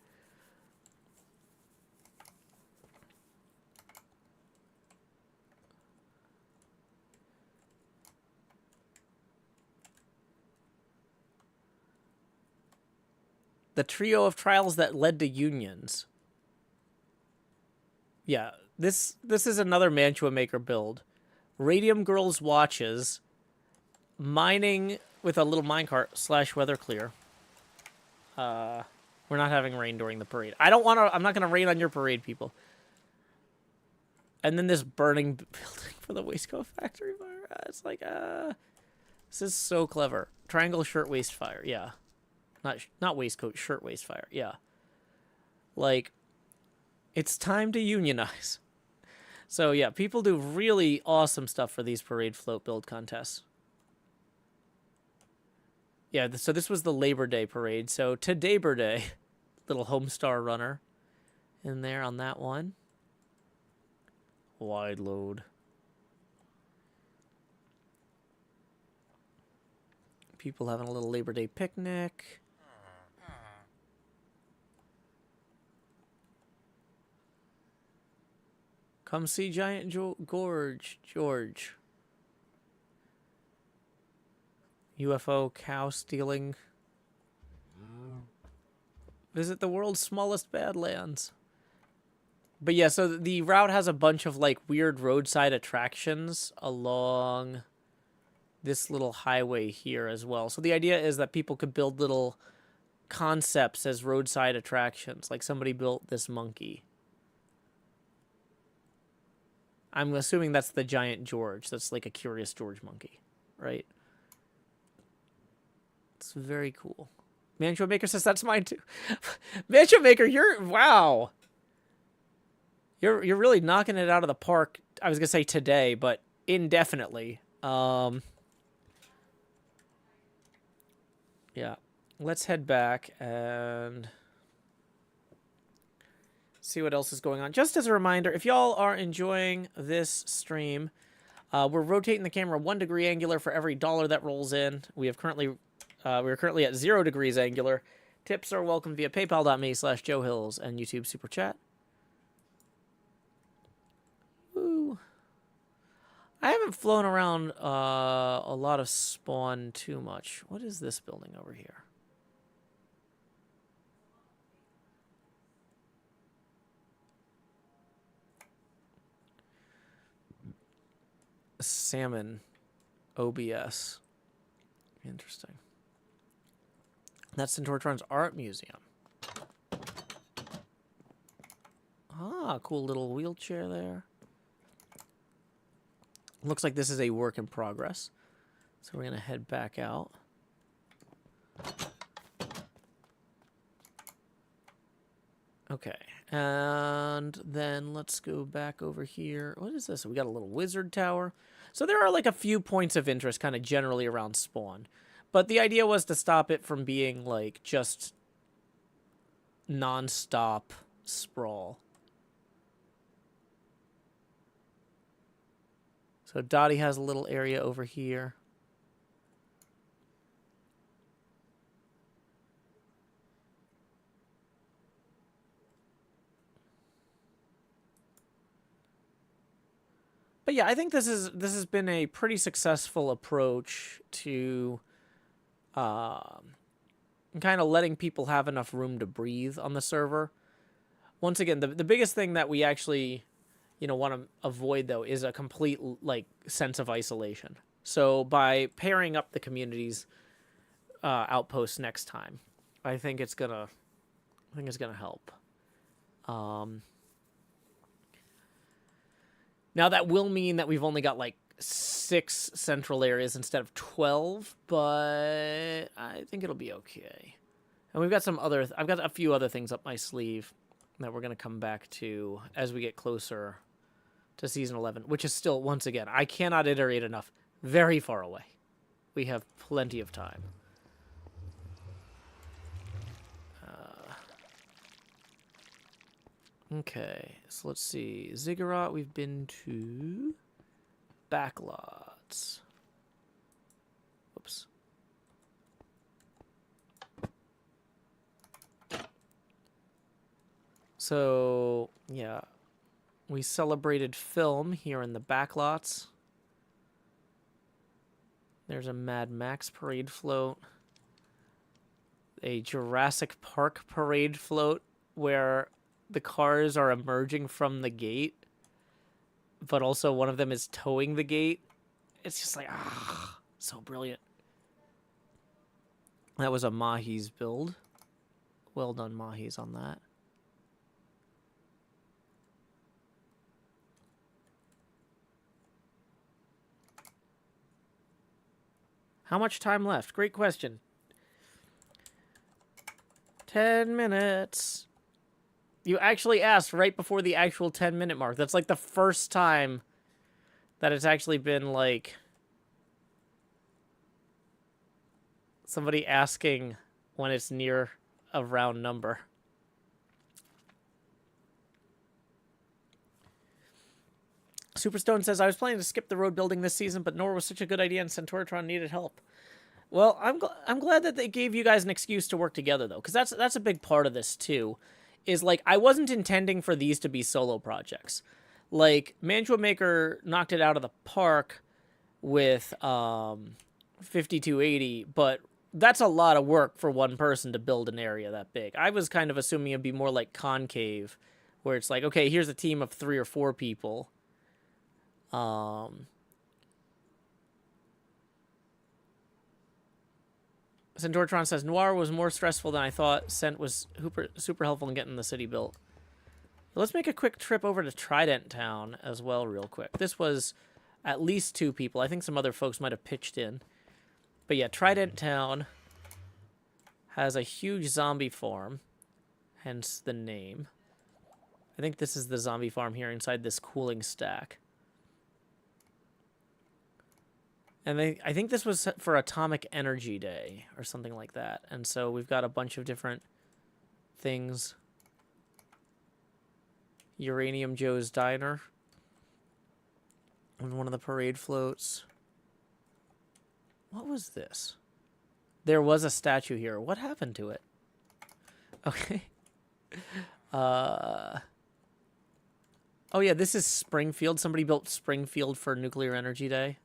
The trio of trials that led to unions. Yeah, this is another Mantua Maker build. Radium Girls watches. Mining with a little minecart / weather clear. We're not having rain during the parade. I'm not gonna rain on your parade, people. And then this burning building for the waistcoat factory fire. It's like, this is so clever. Triangle shirtwaist fire, yeah. Not waistcoat, shirtwaist fire, yeah. Like, it's time to unionize. So yeah, people do really awesome stuff for these parade float build contests. Yeah, so this was the Labor Day parade. So to Labor Day, little Homestar Runner in there on that one. Wide load. People having a little Labor Day picnic. Come see Giant Gorge, George. UFO cow stealing. Visit the world's smallest badlands. But yeah, so the route has a bunch of like weird roadside attractions along this little highway here as well. So the idea is that people could build little concepts as roadside attractions. Like somebody built this monkey. I'm assuming that's the Giant George. That's like a Curious George monkey, right? It's very cool. Mantua Maker says that's mine too. Mantua Maker, wow. You're really knocking it out of the park. I was gonna say today, but indefinitely. Yeah. Let's head back and see what else is going on. Just as a reminder, if y'all are enjoying this stream, We're rotating the camera 1 degree angular for every dollar that rolls in. We're currently at 0 degrees angular. Tips are welcome via paypal.me/Joe Hills and YouTube Super Chat. Woo. I haven't flown around a lot of spawn too much. What is this building over here? Salmon OBS. Interesting. That's Centauratron's art museum. Ah, cool little wheelchair there. Looks like this is a work in progress. So we're going to head back out. Okay. And then let's go back over here. What is this? We got a little wizard tower. So there are like a few points of interest kind of generally around spawn. But the idea was to stop it from being like just non-stop sprawl. So Dottie has a little area over here. But yeah, I think this has been a pretty successful approach to kind of letting people have enough room to breathe on the server. Once again, the biggest thing that we actually, want to avoid though is a complete like sense of isolation. So by pairing up the community's outposts next time, I think it's gonna help. Now that will mean that we've only got like 6 central areas instead of 12, but I think it'll be okay. And we've got I've got a few other things up my sleeve that we're going to come back to as we get closer to Season 11, which is still, once again, I cannot iterate enough, very far away. We have plenty of time. Okay, so let's see. Ziggurat, we've been to backlots. Whoops. So, yeah. We celebrated film here in the backlots. There's a Mad Max parade float. A Jurassic Park parade float where the cars are emerging from the gate, but also one of them is towing the gate. It's just like, so brilliant. That was a Mahi's build. Well done, Mahi's, on that. How much time left? Great question. 10 minutes. You actually asked right before the actual 10-minute mark. That's like the first time that it's actually been like somebody asking when it's near a round number. Superstone says, I was planning to skip the road building this season, but Nor was such a good idea and Centauratron needed help. Well, I'm glad that they gave you guys an excuse to work together, though, because that's a big part of this, too. Is, like, I wasn't intending for these to be solo projects. Like, Mantua Maker knocked it out of the park with 5280, but that's a lot of work for one person to build an area that big. I was kind of assuming it'd be more like Concave, where it's like, okay, here's a team of 3 or 4 people. Centauratron says, Noir was more stressful than I thought. Cent was super helpful in getting the city built. Let's make a quick trip over to Trident Town as well real quick. This was at least 2 people. I think some other folks might have pitched in. But yeah, Trident Town has a huge zombie farm, hence the name. I think this is the zombie farm here inside this cooling stack. And I think this was for Atomic Energy Day or something like that. And so we've got a bunch of different things. Uranium Joe's Diner. on one of the parade floats. What was this? There was a statue here. What happened to it? Okay. Oh yeah, this is Springfield. Somebody built Springfield for Nuclear Energy Day.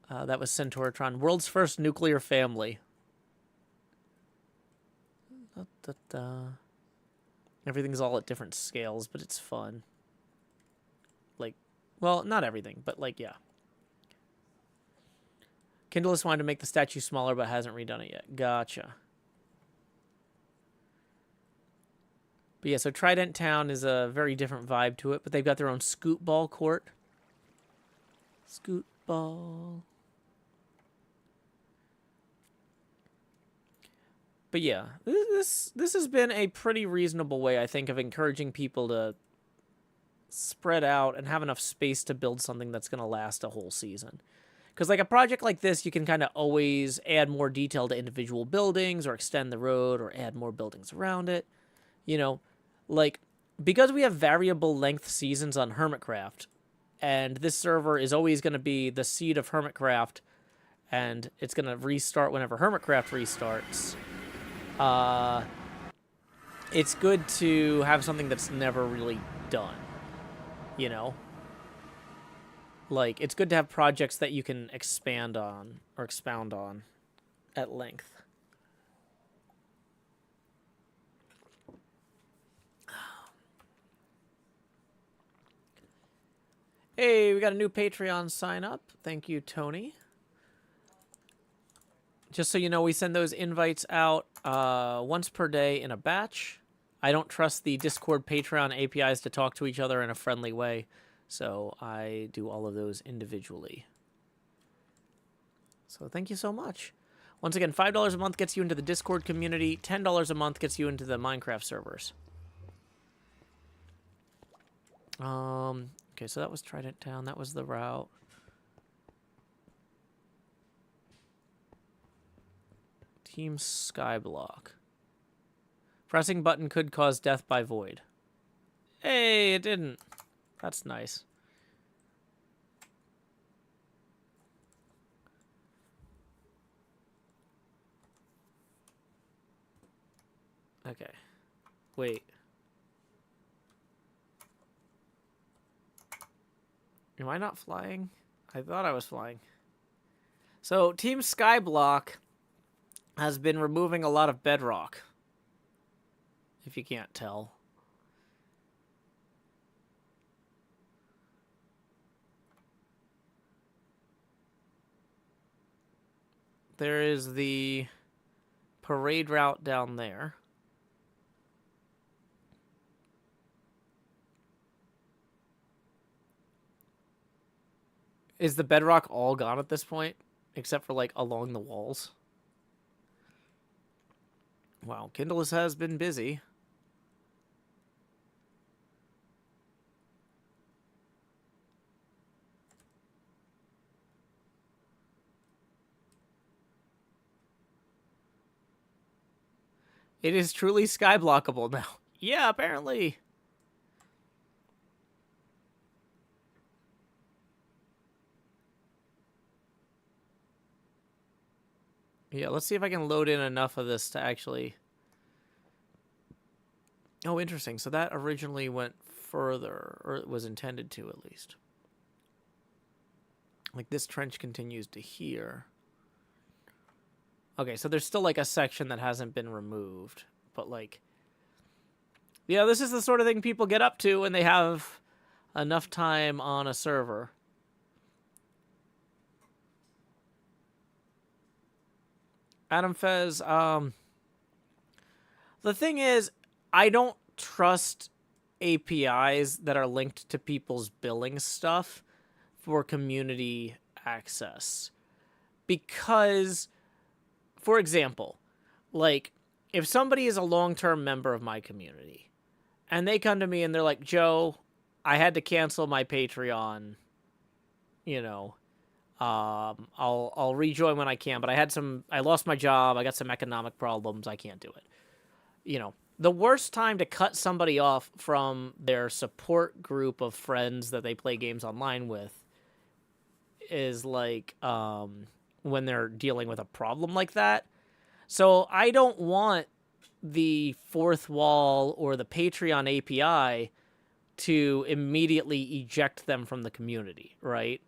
That was Centauratron. World's first nuclear family. Everything's all at different scales, but it's fun. Like, well, not everything, but like, yeah. Kindless wanted to make the statue smaller, but hasn't redone it yet. Gotcha. But yeah, so Trident Town is a very different vibe to it, but they've got their own scoot ball court. Scoot ball. But yeah, this has been a pretty reasonable way, I think, of encouraging people to spread out and have enough space to build something that's going to last a whole season. Because like a project like this, you can kind of always add more detail to individual buildings or extend the road or add more buildings around it. You know, like, because we have variable length seasons on Hermitcraft, and this server is always going to be the seed of Hermitcraft, and it's going to restart whenever Hermitcraft restarts. It's good to have something that's never really done, you know? Like, it's good to have projects that you can expand on or expound on at length. Hey, we got a new Patreon sign up. Thank you, Tony. Just so you know, we send those invites out once per day in a batch. I don't trust the Discord Patreon APIs to talk to each other in a friendly way, so I do all of those individually. So thank you so much. Once again, $5 a month gets you into the Discord community. $10 a month gets you into the Minecraft servers. Okay, so that was Trident Town. That was the route. Team Skyblock. Pressing button could cause death by void. Hey, it didn't. That's nice. Okay. Wait. Am I not flying? I thought I was flying. So, Team Skyblock has been removing a lot of bedrock. If you can't tell. There is the parade route down there. Is the bedrock all gone at this point? Except for, like, along the walls? Wow, Kindless has been busy. It is truly skyblockable now. Yeah, apparently. Yeah, let's see if I can load in enough of this to actually... Oh, interesting. So that originally went further, or it was intended to at least. Like this trench continues to here. Okay, so there's still like a section that hasn't been removed. But like... Yeah, this is the sort of thing people get up to when they have enough time on a server. Adam Fez, the thing is, I don't trust APIs that are linked to people's billing stuff for community access. Because, for example, like, if somebody is a long-term member of my community, and they come to me and they're like, Joe, I had to cancel my Patreon, you know, I'll rejoin when I can, but I lost my job, I got some economic problems, I can't do it. You know, the worst time to cut somebody off from their support group of friends that they play games online with is like when they're dealing with a problem like that. So I don't want the fourth wall or the Patreon API to immediately eject them from the community, right?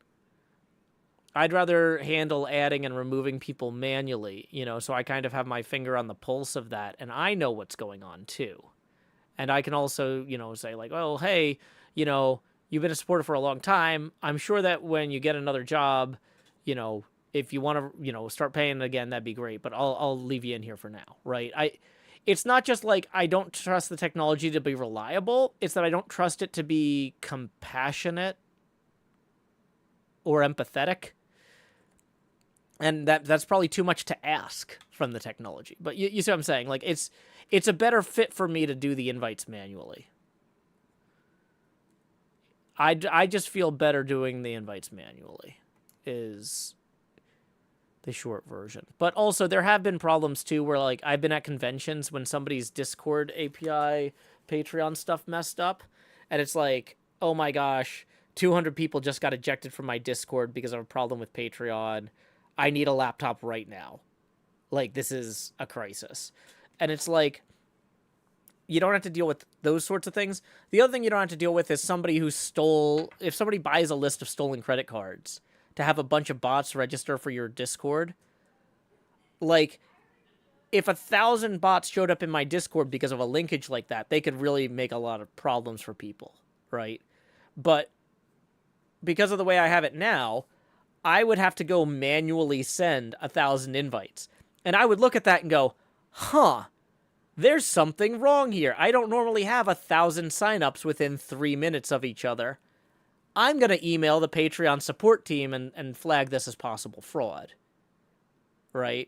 I'd rather handle adding and removing people manually, so I kind of have my finger on the pulse of that, and I know what's going on too. And I can also, say like, oh, hey, you've been a supporter for a long time. I'm sure that when you get another job, if you want to, start paying again, that'd be great. But I'll leave you in here for now, right? It's not just like I don't trust the technology to be reliable. It's that I don't trust it to be compassionate or empathetic. And that's probably too much to ask from the technology. But you see what I'm saying? Like it's a better fit for me to do the invites manually. I just feel better doing the invites manually is the short version. But also there have been problems too where like I've been at conventions when somebody's Discord API Patreon stuff messed up and it's like, "Oh my gosh, 200 people just got ejected from my Discord because of a problem with Patreon. I need a laptop right now. Like this is a crisis." And it's like you don't have to deal with those sorts of things. The other thing you don't have to deal with is somebody who if somebody buys a list of stolen credit cards to have a bunch of bots register for your Discord. Like, if 1,000 bots showed up in my Discord because of a linkage like that, they could really make a lot of problems for people, right? But because of the way I have it now, I would have to go manually send 1,000 invites. And I would look at that and go, huh, there's something wrong here. I don't normally have 1,000 signups within 3 minutes of each other. I'm going to email the Patreon support team and flag this as possible fraud. Right?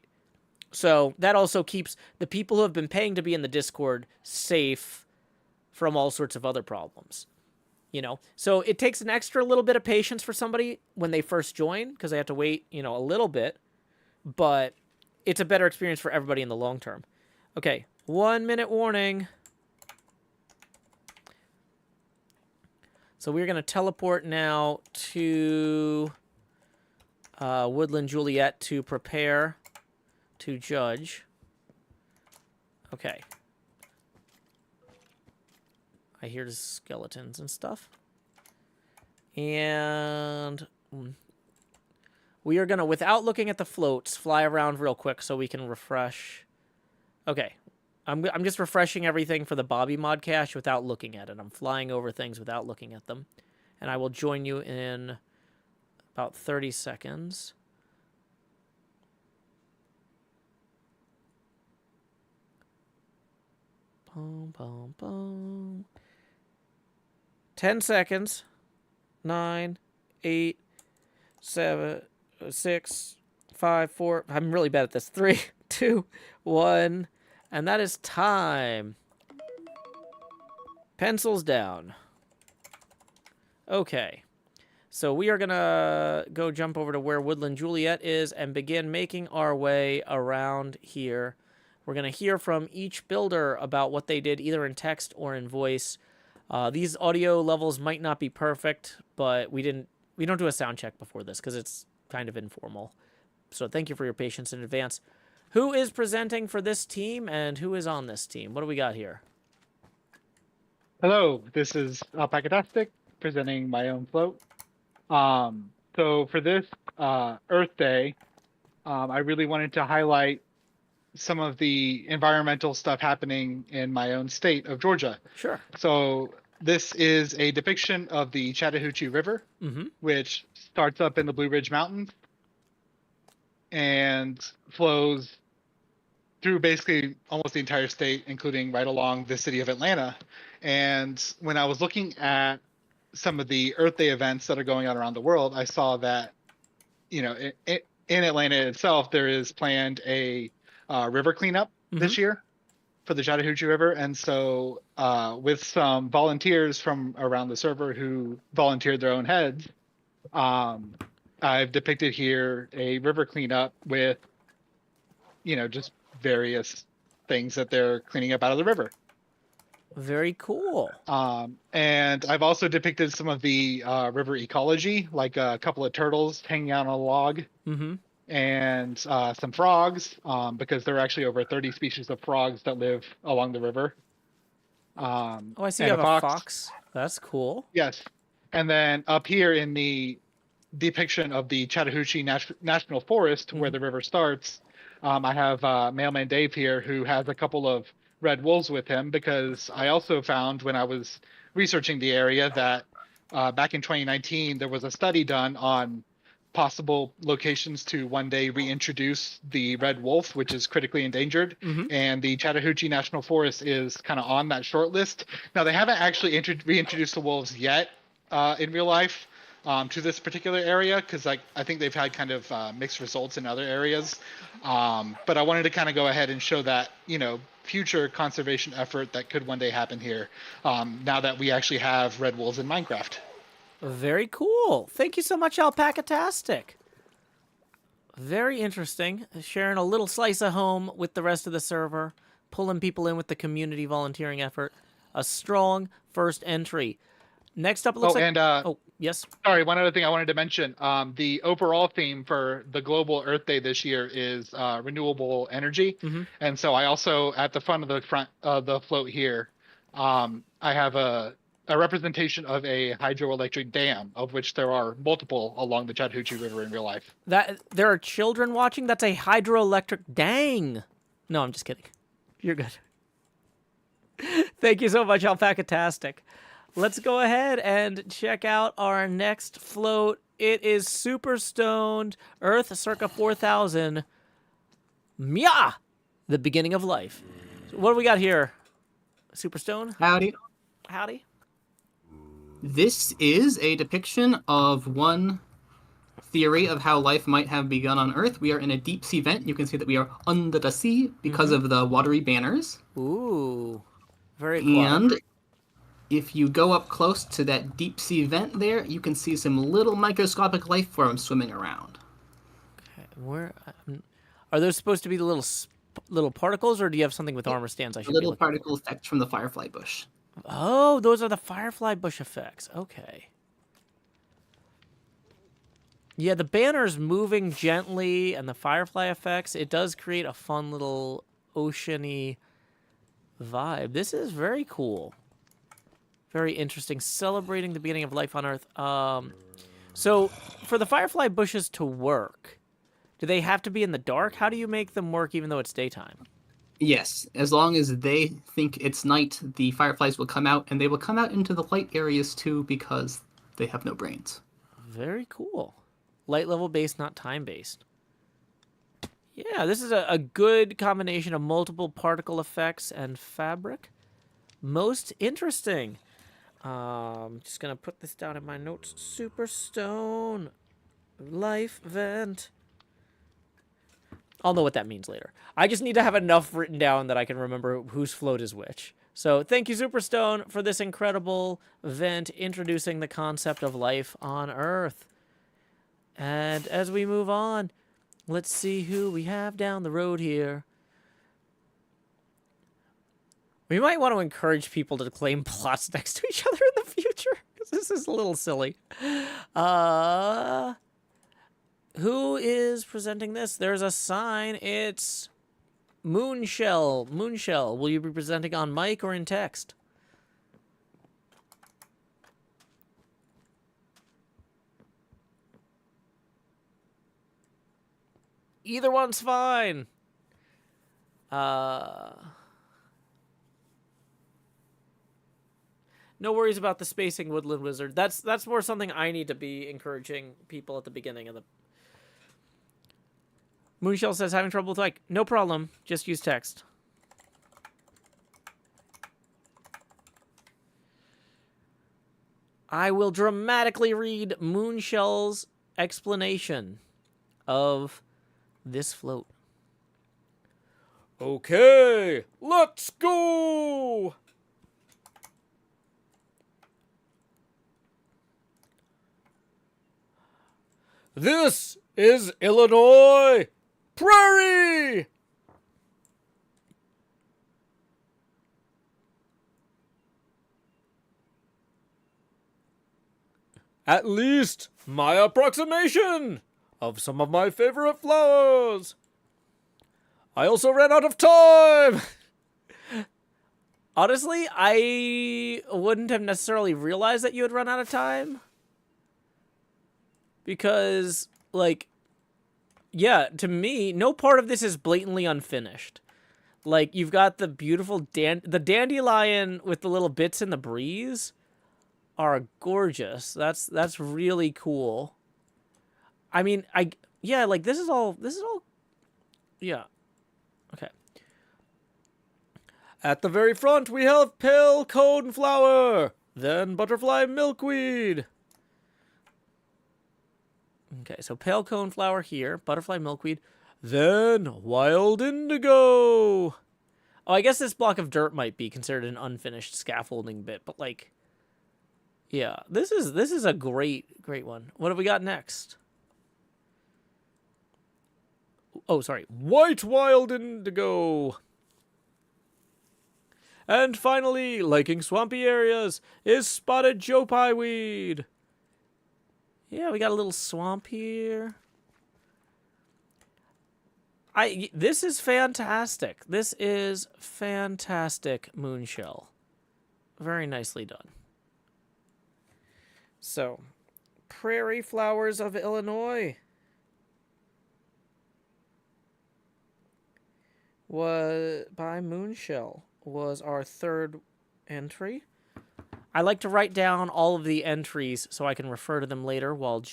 So that also keeps the people who have been paying to be in the Discord safe from all sorts of other problems. So it takes an extra little bit of patience for somebody when they first join because they have to wait, a little bit. But it's a better experience for everybody in the long term. Okay, 1 minute warning. So we're going to teleport now to Woodland Juliet to prepare to judge. Okay. I hear the skeletons and stuff. And we are going to, without looking at the floats, fly around real quick so we can refresh. Okay. I'm just refreshing everything for the Bobby mod cache without looking at it. I'm flying over things without looking at them. And I will join you in about 30 seconds. Boom, boom, boom. 10 seconds. 9, 8, 7, 6, 5, 4. I'm really bad at this. 3, 2, 1. And that is time. Pencils down. Okay. So we are going to go jump over to where Woodland Juliet is and begin making our way around here. We're going to hear from each builder about what they did either in text or in voice. These audio levels might not be perfect, but we don't do a sound check before this because it's kind of informal. So thank you for your patience in advance. Who is presenting for this team and who is on this team? What do we got here? Hello, this is Alpacatastic presenting my own float. So for this Earth Day, I really wanted to highlight some of the environmental stuff happening in my own state of Georgia. Sure. So this is a depiction of the Chattahoochee River, which starts up in the Blue Ridge Mountains and flows through basically almost the entire state, including right along the city of Atlanta. And when I was looking at some of the Earth Day events that are going on around the world, I saw that, in Atlanta itself, there is planned a river cleanup this year for the Chattahoochee River. And so with some volunteers from around the server who volunteered their own heads, I've depicted here a river cleanup with, just various things that they're cleaning up out of the river. Very cool. And I've also depicted some of the river ecology, like a couple of turtles hanging out on a log, Mm-hmm. and some frogs, because there are actually over 30 species of frogs that live along the river, Oh, I see you and have a a fox. fox. That's cool. Yes. And then up here in the depiction of the Chattahoochee National Forest, where Mm-hmm. the river starts, I have Mailman Dave here who has a couple of red wolves with him, because I also found when I was researching the area that back in 2019 there was a study done on possible locations to one day reintroduce the red wolf, which is critically endangered, Mm-hmm. and the Chattahoochee National Forest is kind of on that short list. Now they haven't actually reintroduced the wolves yet in real life, to this particular area, because I think they've had kind of mixed results in other areas. But I wanted to kind of go ahead and show that, future conservation effort that could one day happen here, now that we actually have red wolves in Minecraft. Very cool. Thank you so much, Alpacatastic. Very interesting. Sharing a little slice of home with the rest of the server, pulling people in with the community volunteering effort. A strong first entry. Next up, it looks Oh, like. and Oh, yes. sorry, one other thing I wanted to mention. The overall theme for the Global Earth Day this year is renewable energy. Mm-hmm. And so I also, at the front of the float here, I have a representation of a hydroelectric dam, of which there are multiple along the Chattahoochee River in real life. That there are children watching. That's a hydroelectric. Dang. No, I'm just kidding. You're good. Thank you so much, Alpacatastic. Let's go ahead and check out our next float. It is Super Stoned Earth circa 4000. Mya! The beginning of life. So what do we got here? Super Stone? Howdy. Howdy. This is a depiction of one theory of how life might have begun on Earth. We are in a deep sea vent. You can see that we are under the sea because of the watery banners. Ooh. Very aquatic. And if you go up close to that deep sea vent there, you can see some little microscopic life forms swimming around. Where are those supposed to be the little particles, or do you have something with armor stands I should be Little looking particle effects from the firefly bush. for? Oh, those are the firefly bush effects. Okay. Yeah, the banner's moving gently, and the firefly effects, it does create a fun little oceany vibe. This is very cool. Very interesting. Celebrating the beginning of life on Earth. So, for the firefly bushes to work, do they have to be in the dark? How do you make them work even though it's daytime? Yes, as long as they think it's night, the fireflies will come out, and they will come out into the light areas too because they have no brains. Very cool. Light level based, not time based. Yeah, this is a good combination of multiple particle effects and fabric. Most interesting. Just gonna put this down in my notes. Super Stone Life Vent. I'll know what that means later. I just need to have enough written down that I can remember whose float is which. So thank you, Superstone, for this incredible vent introducing the concept of life on Earth. And as we move on, let's see who we have down the road here. We might want to encourage people to claim plots next to each other in the future, because this is a little silly. Who is presenting this? There's a sign. It's Moonshell. Moonshell, will you be presenting on mic or in text? Either one's fine. No worries about the spacing, Woodland Wizard. That's more something I need to be encouraging people at the beginning of the... Moonshell says, having trouble with like, no problem, just use text. I will dramatically read Moonshell's explanation of this float. Okay, let's go! This is Illinois Prairie! At least my approximation of some of my favorite flowers. I also ran out of time. Honestly, I wouldn't have necessarily realized that you had run out of time. Because, like, yeah, to me, no part of this is blatantly unfinished. Like, you've got the beautiful the dandelion with the little bits in the breeze are gorgeous. That's really cool. I mean, yeah, like, this is all, yeah. Okay. At the very front, we have pale coneflower, then butterfly milkweed. Okay, so pale coneflower here, butterfly milkweed, then wild indigo. Oh, I guess this block of dirt might be considered an unfinished scaffolding bit, but like, yeah, this is a great one. What have we got next? Oh, sorry, white wild indigo. And finally, liking swampy areas, is spotted joe pie weed. Yeah, we got a little swamp here. This is fantastic. This is fantastic, Moonshell. Very nicely done. So, Prairie Flowers of Illinois was by Moonshell was our third entry. I like to write down all of the entries so I can refer to them later while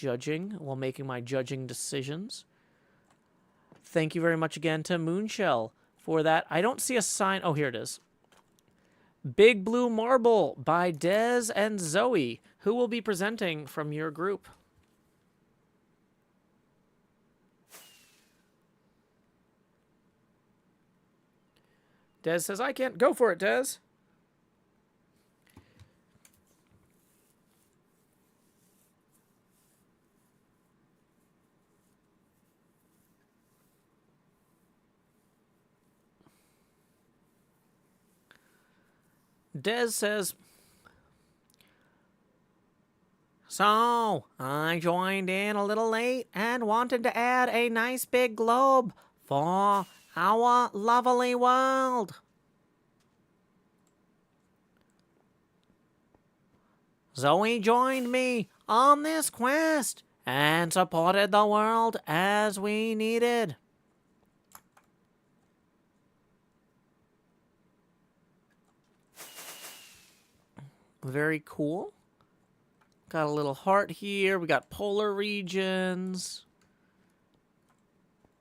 making my judging decisions. Thank you very much again to Moonshell for that. I don't see a sign. Oh, here it is. Big Blue Marble by Des and Zoe. Who will be presenting from your group? Des says, I can't. Go for it, Des. Des says, so, I joined in a little late and wanted to add a nice big globe for our lovely world. Zoe joined me on this quest and supported the world as we needed. Very cool. Got a little heart here. We got polar regions.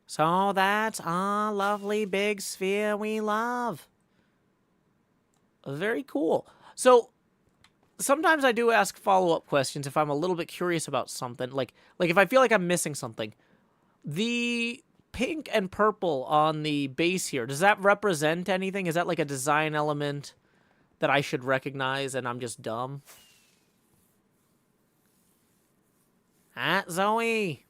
So that's our lovely big sphere we love. Very cool. So sometimes I do ask follow-up questions if I'm a little bit curious about something. Like if I feel like I'm missing something. The pink and purple on the base here, does that represent anything? Is that like a design element that I should recognize and I'm just dumb? At Zoe.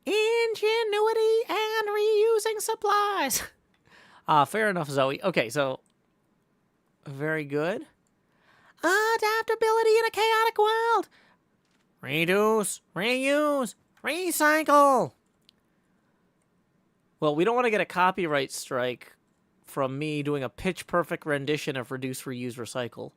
Ingenuity and reusing supplies. Fair enough, Zoe. Okay, so very good. Adaptability in a chaotic world. Reduce, reuse, recycle. Well, we don't want to get a copyright strike from me doing a pitch-perfect rendition of reduce, reuse, recycle.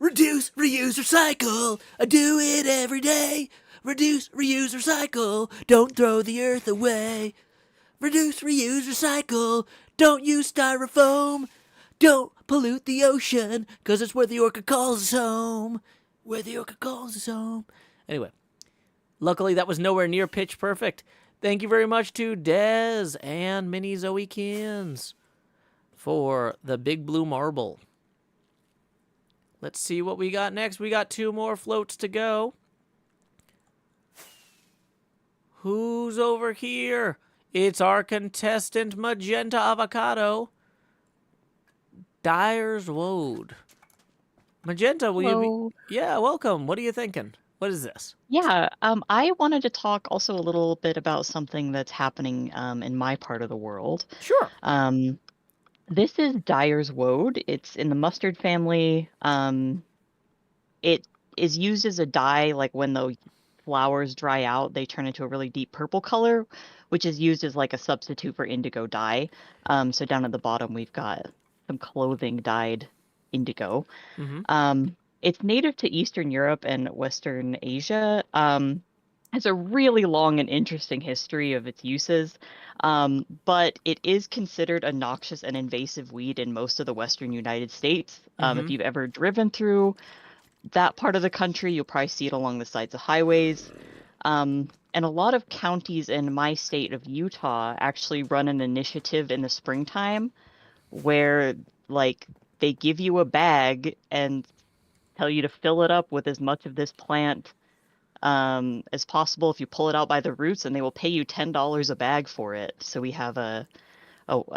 Reduce, reuse, recycle. I do it every day. Reduce, reuse, recycle. Don't throw the earth away. Reduce, reuse, recycle. Don't use styrofoam. Don't pollute the ocean, 'cause it's where the orca calls us home. Where the orca calls us home. Anyway, luckily that was nowhere near pitch perfect. Thank you very much to Des and Mini Zoe Kins for the Big Blue Marble. Let's see what we got next. We got 2 more floats to go. Who's over here? It's our contestant Magenta Avocado. Dyer's Woad. Magenta, will you be... Yeah, welcome. What are you thinking? What is this? Yeah, I wanted to talk also a little bit about something that's happening in my part of the world. Sure. This is Dyer's Woad. It's in the mustard family. It is used as a dye, like when the flowers dry out, they turn into a really deep purple color, which is used as like a substitute for indigo dye. So down at the bottom, we've got some clothing dyed indigo. It's native to Eastern Europe and Western Asia. Has a really long and interesting history of its uses, but it is considered a noxious and invasive weed in most of the Western United States. If you've ever driven through that part of the country, you'll probably see it along the sides of highways. And a lot of counties in my state of Utah actually run an initiative in the springtime where, like, they give you a bag and tell you to fill it up with as much of this plant as possible if you pull it out by the roots, and they will pay you $10 a bag for it. So we have a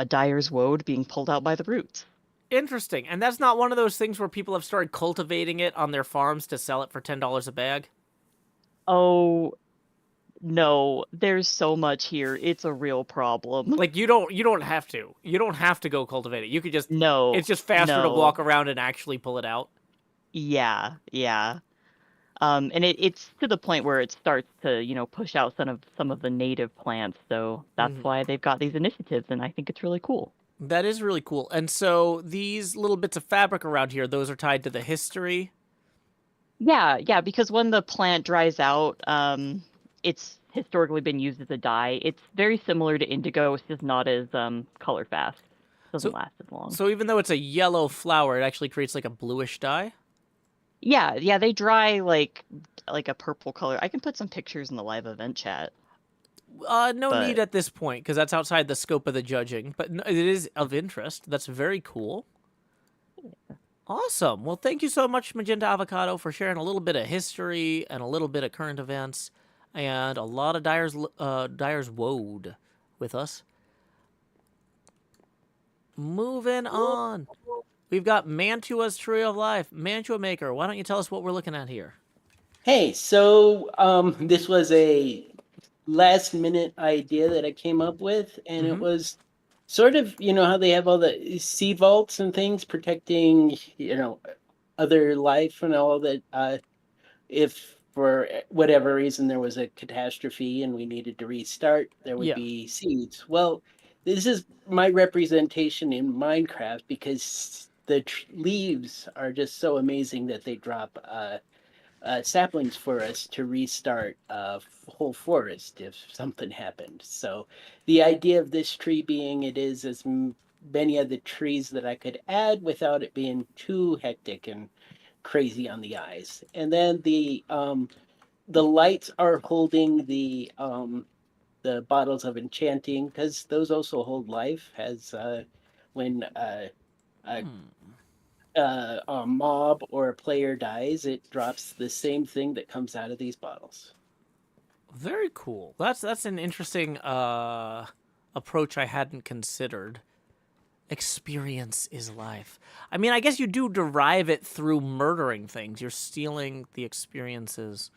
Dyer's Woad being pulled out by the roots. Interesting. And that's not one of those things where people have started cultivating it on their farms to sell it for $10 a bag? Oh, no, there's so much here. It's a real problem. Like, you don't have to. You don't have to go cultivate it. You could just... No. It's just faster to no. walk around and actually pull it out. Yeah. And it's to the point where it starts to, push out some of the native plants. So that's why they've got these initiatives, and I think it's really cool. That is really cool. And so these little bits of fabric around here, those are tied to the history? Yeah, because when the plant dries out, it's historically been used as a dye. It's very similar to indigo, it's just not as color fast. Doesn't last as long. So even though it's a yellow flower, it actually creates like a bluish dye? Yeah, they dry like a purple color. I can put some pictures in the live event chat. No need at this point, because that's outside the scope of the judging. But it is of interest. That's very cool. Yeah. Awesome. Well, thank you so much, Magenta Avocado, for sharing a little bit of history and a little bit of current events and a lot of Dyer's Woad with us. Moving on. We've got Mantua's Tree of Life. Mantua Maker, why don't you tell us what we're looking at here? Hey, so this was a last-minute idea that I came up with, and it was sort of, how they have all the sea vaults and things protecting, other life and all that. If for whatever reason there was a catastrophe and we needed to restart, there would be seeds. Well, this is my representation in Minecraft because the leaves are just so amazing that they drop saplings for us to restart a whole forest if something happened. So the idea of this tree being it is as many of the trees that I could add without it being too hectic and crazy on the eyes. And then the lights are holding the bottles of enchanting, because those also hold life, as when a mob or a player dies, it drops the same thing that comes out of these bottles. Very cool. That's an interesting approach I hadn't considered. Experience is life. I mean, I guess you do derive it through murdering things. You're stealing the experiences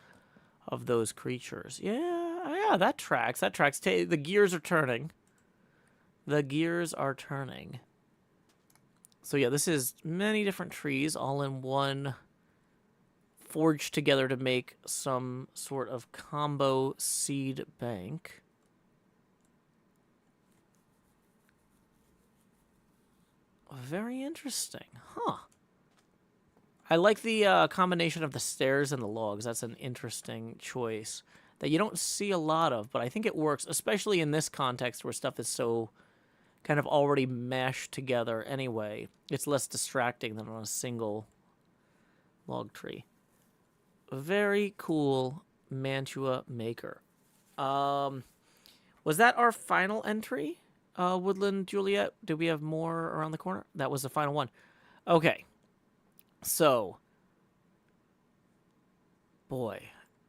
of those creatures. Yeah, that tracks. The gears are turning. So yeah, this is many different trees all in one, forged together to make some sort of combo seed bank. Very interesting. Huh. I like the combination of the stairs and the logs. That's an interesting choice that you don't see a lot of, but I think it works, especially in this context where stuff is so kind of already mashed together anyway. It's less distracting than on a single log tree. Very cool, Mantua Maker. Was that our final entry? Woodland Juliet, did we have more around the corner? That was the final one. Okay. So, boy,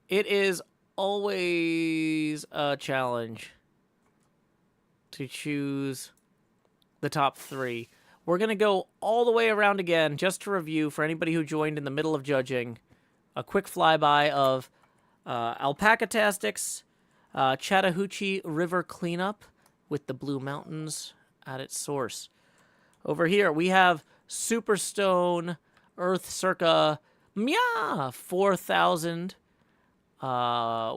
it is always a challenge to choose the top three. We're going to go all the way around again, just to review for anybody who joined in the middle of judging. a quick flyby of Alpacatastics, Chattahoochee River cleanup with the Blue Mountains at its source. Over here, we have Superstone Earth circa 4,000,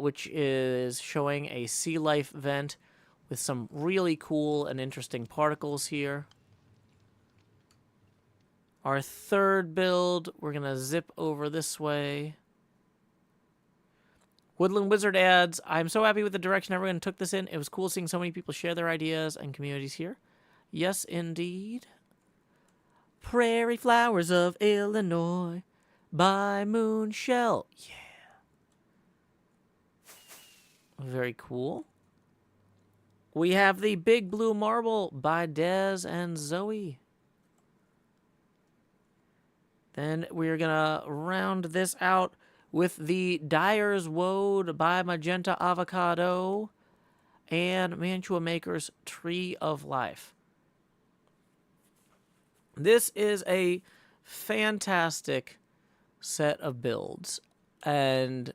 which is showing a sea life vent with some really cool and interesting particles here. Our third build, we're going to zip over this way. Woodland Wizard adds, I'm so happy with the direction everyone took this in. It was cool seeing so many people share their ideas and communities here. Yes, indeed. Prairie Flowers of Illinois by Moonshell. Yeah. Very cool. We have the Big Blue Marble by Dez and Zoe. Then we're going to round this out with the Dyer's Woad by Magenta Avocado and Mantua Maker's Tree of Life. This is a fantastic set of builds, and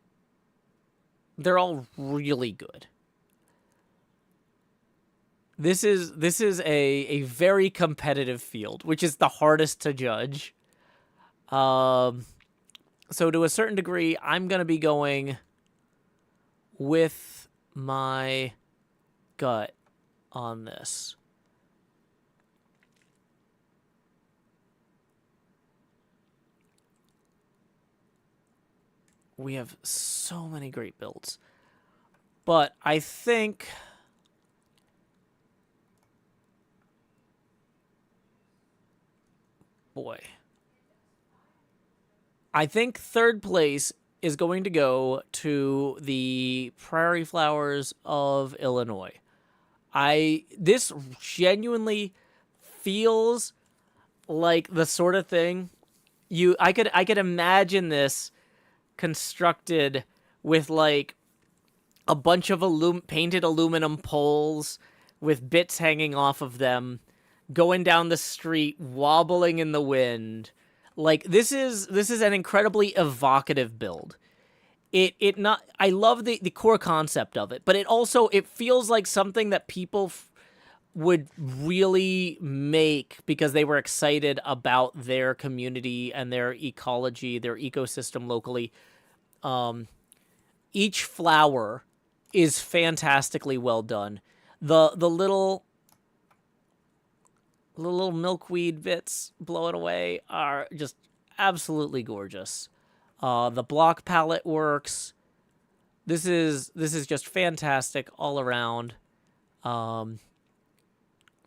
they're all really good. This is a very competitive field, which is the hardest to judge. So to a certain degree, I'm going to be going with my gut on this. We have so many great builds. But I think I think third place is going to go to the Prairie Flowers of Illinois. This genuinely feels like the sort of thing I could imagine this constructed with like a bunch of painted aluminum poles with bits hanging off of them, going down the street, wobbling in the wind. Like this is an incredibly evocative build. I love the core concept of it, but it feels like something that people would really make because they were excited about their community and their ecology, their ecosystem locally. Each flower is fantastically well done. The little milkweed bits blowing away are just absolutely gorgeous. The block palette works. This is just fantastic all around.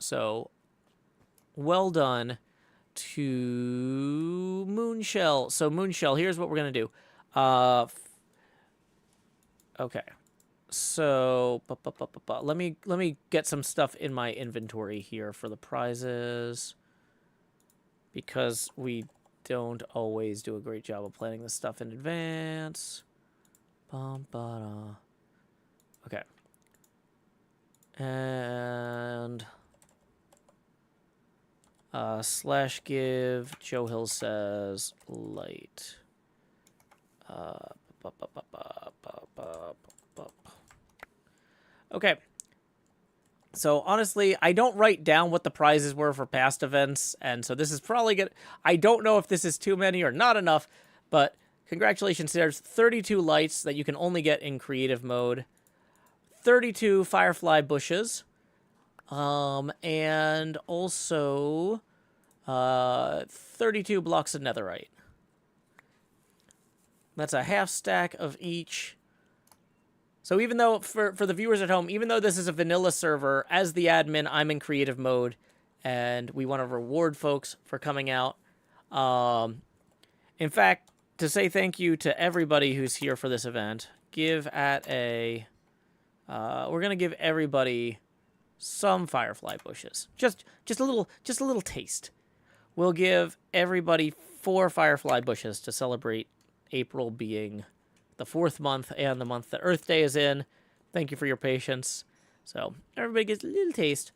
So well done to Moonshell. So Moonshell, here's what we're gonna do. Okay. So let me get some stuff in my inventory here for the prizes, because we don't always do a great job of planning this stuff in advance. Okay. And /give, Joe Hill says light. Okay. So honestly, I don't write down what the prizes were for past events, and so this is probably good. I don't know if this is too many or not enough, but congratulations. There's 32 lights that you can only get in creative mode, 32 firefly bushes, and also 32 blocks of netherite. That's a half stack of each. So even though, for the viewers at home, even though this is a vanilla server, as the admin, I'm in creative mode, and we want to reward folks for coming out. In fact, to say thank you to everybody who's here for this event, we're going to give everybody some firefly bushes. Just a little taste. We'll give everybody 4 firefly bushes to celebrate April being the 4th month and the month that Earth Day is in. Thank you for your patience. So everybody gets a little taste,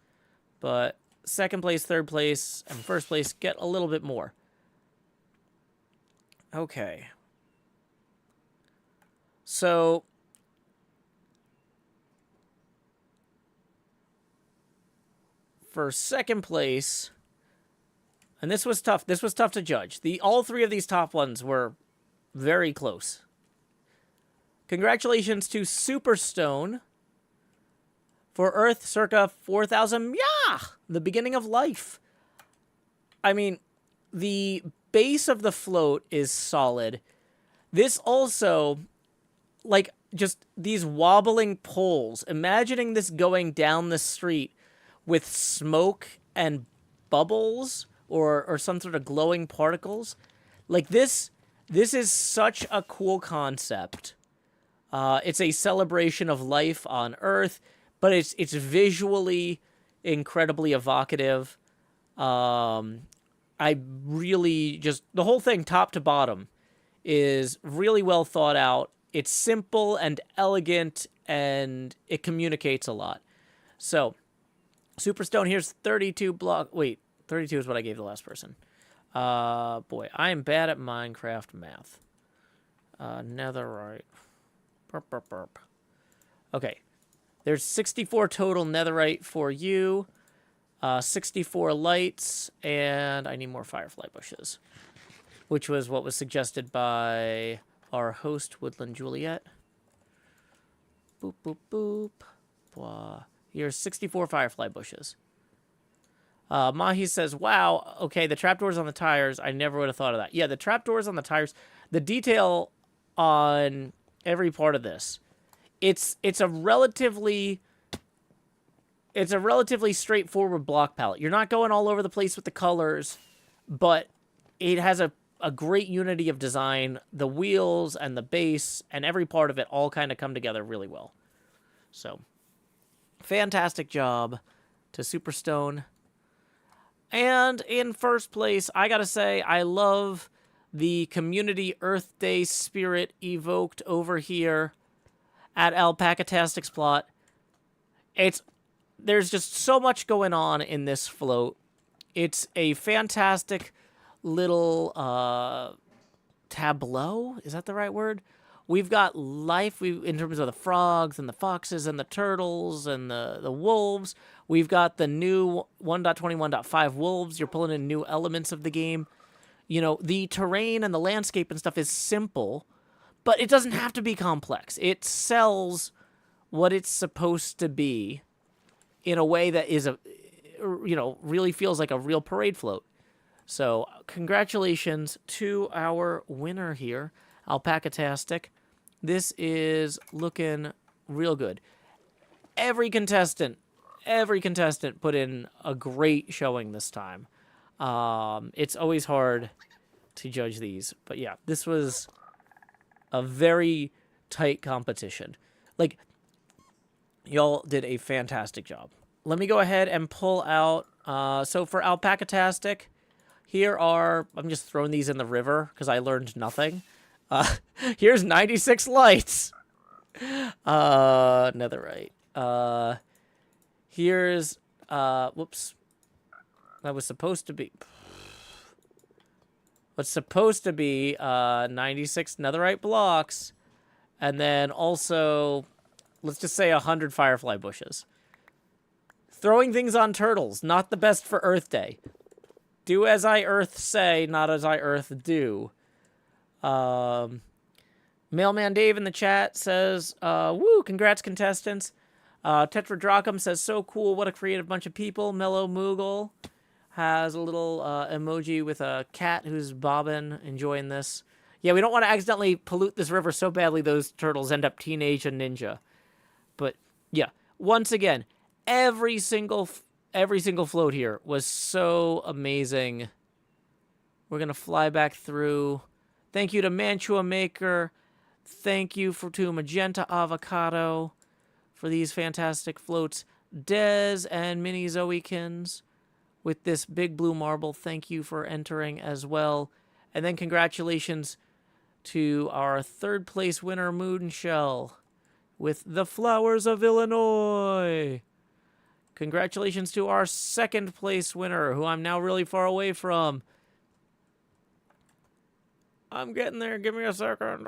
but second place, third place, and first place get a little bit more. Okay. So for second place, and this was tough. This was tough to judge. All three of these top ones were very close. Congratulations to Superstone for Earth circa 4,000. Yeah, the beginning of life. I mean, the base of the float is solid. This also, like, just these wobbling poles. Imagining this going down the street with smoke and bubbles or some sort of glowing particles. Like, this is such a cool concept. It's a celebration of life on Earth, but it's visually incredibly evocative. I really just... The whole thing, top to bottom, is really well thought out. It's simple and elegant, and it communicates a lot. So, Superstone, here's 32 block... Wait, 32 is what I gave the last person. Boy, I am bad at Minecraft math. Netherite. Burp, burp, burp. Okay. There's 64 total netherite for you. 64 lights, and I need more firefly bushes, which was what was suggested by our host, Woodland Juliet. Boop, boop, boop. Blah. Here's 64 firefly bushes. Mahi says, wow, okay, the trapdoors on the tires, I never would have thought of that. Yeah, the trapdoors on the tires, the detail on every part of this, it's a relatively straightforward block palette. You're not going all over the place with the colors, but it has a great unity of design. The wheels and the base and every part of it all kind of come together really well. So, fantastic job to Superstone. And in first place, I gotta say, I love the community Earth Day spirit evoked over here at Alpacatastic's plot. There's just so much going on in this float. It's a fantastic little tableau. Is that the right word? We've got life in terms of the frogs and the foxes and the turtles and the wolves. We've got the new 1.21.5 wolves. You're pulling in new elements of the game. You know, the terrain and the landscape and stuff is simple, but it doesn't have to be complex. It sells what it's supposed to be in a way that is really feels like a real parade float. So, congratulations to our winner here, Alpacatastic. This is looking real good. Every contestant put in a great showing this time. It's always hard to judge these, but yeah, this was a very tight competition. Like, y'all did a fantastic job. Let me go ahead and pull out, so for Alpacatastic, here are, I'm just throwing these in the river because I learned nothing. Here's 96 lights. Netherite. Here's, whoops. That was supposed to be, what's supposed to be 96 netherite blocks. And then also, let's just say 100 firefly bushes. Throwing things on turtles, not the best for Earth Day. Do as I Earth say, not as I Earth do. Mailman Dave in the chat says, woo, congrats contestants. Tetradrachum says, so cool, what a creative bunch of people. Mellow Moogle has a little emoji with a cat who's bobbing, enjoying this. Yeah, we don't want to accidentally pollute this river so badly those turtles end up teenage and ninja. But yeah, once again, every single float here was so amazing. We're gonna fly back through. Thank you to Mantua Maker. Thank you to Magenta Avocado for these fantastic floats. Dez and Mini Zoekins with this big blue marble. Thank you for entering as well. And then congratulations to our third place winner, Moonshell, with the Flowers of Illinois. Congratulations to our second place winner, who I'm now really far away from. I'm getting there. Give me a second.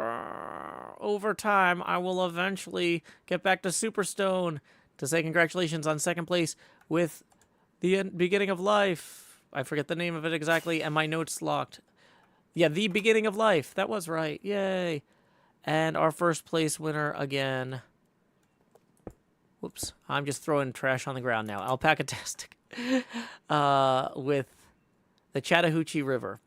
Over time, I will eventually get back to Superstone to say congratulations on second place with the beginning of life. I forget the name of it exactly, and my notes locked. Yeah, the beginning of life. That was right. Yay. And our first place winner again. Whoops. I'm just throwing trash on the ground now. Alpacatastic. With the Chattahoochee River.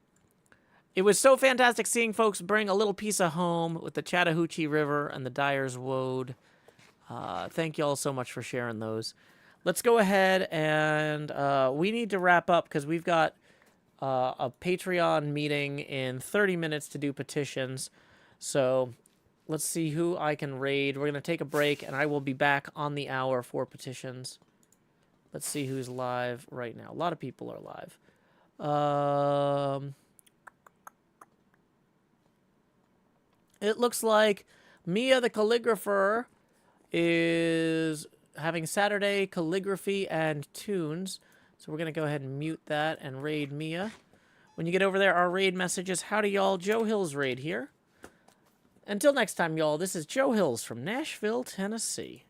It was so fantastic seeing folks bring a little piece of home with the Chattahoochee River and the Dyer's Woad. Thank you all so much for sharing those. Let's go ahead and we need to wrap up because we've got a Patreon meeting in 30 minutes to do petitions. So let's see who I can raid. We're going to take a break, and I will be back on the hour for petitions. Let's see who's live right now. A lot of people are live. It looks like Mia the Calligrapher is having Saturday calligraphy and tunes. So we're going to go ahead and mute that and raid Mia. When you get over there, our raid message is, howdy y'all, Joe Hills raid here. Until next time, y'all, this is Joe Hills from Nashville, Tennessee.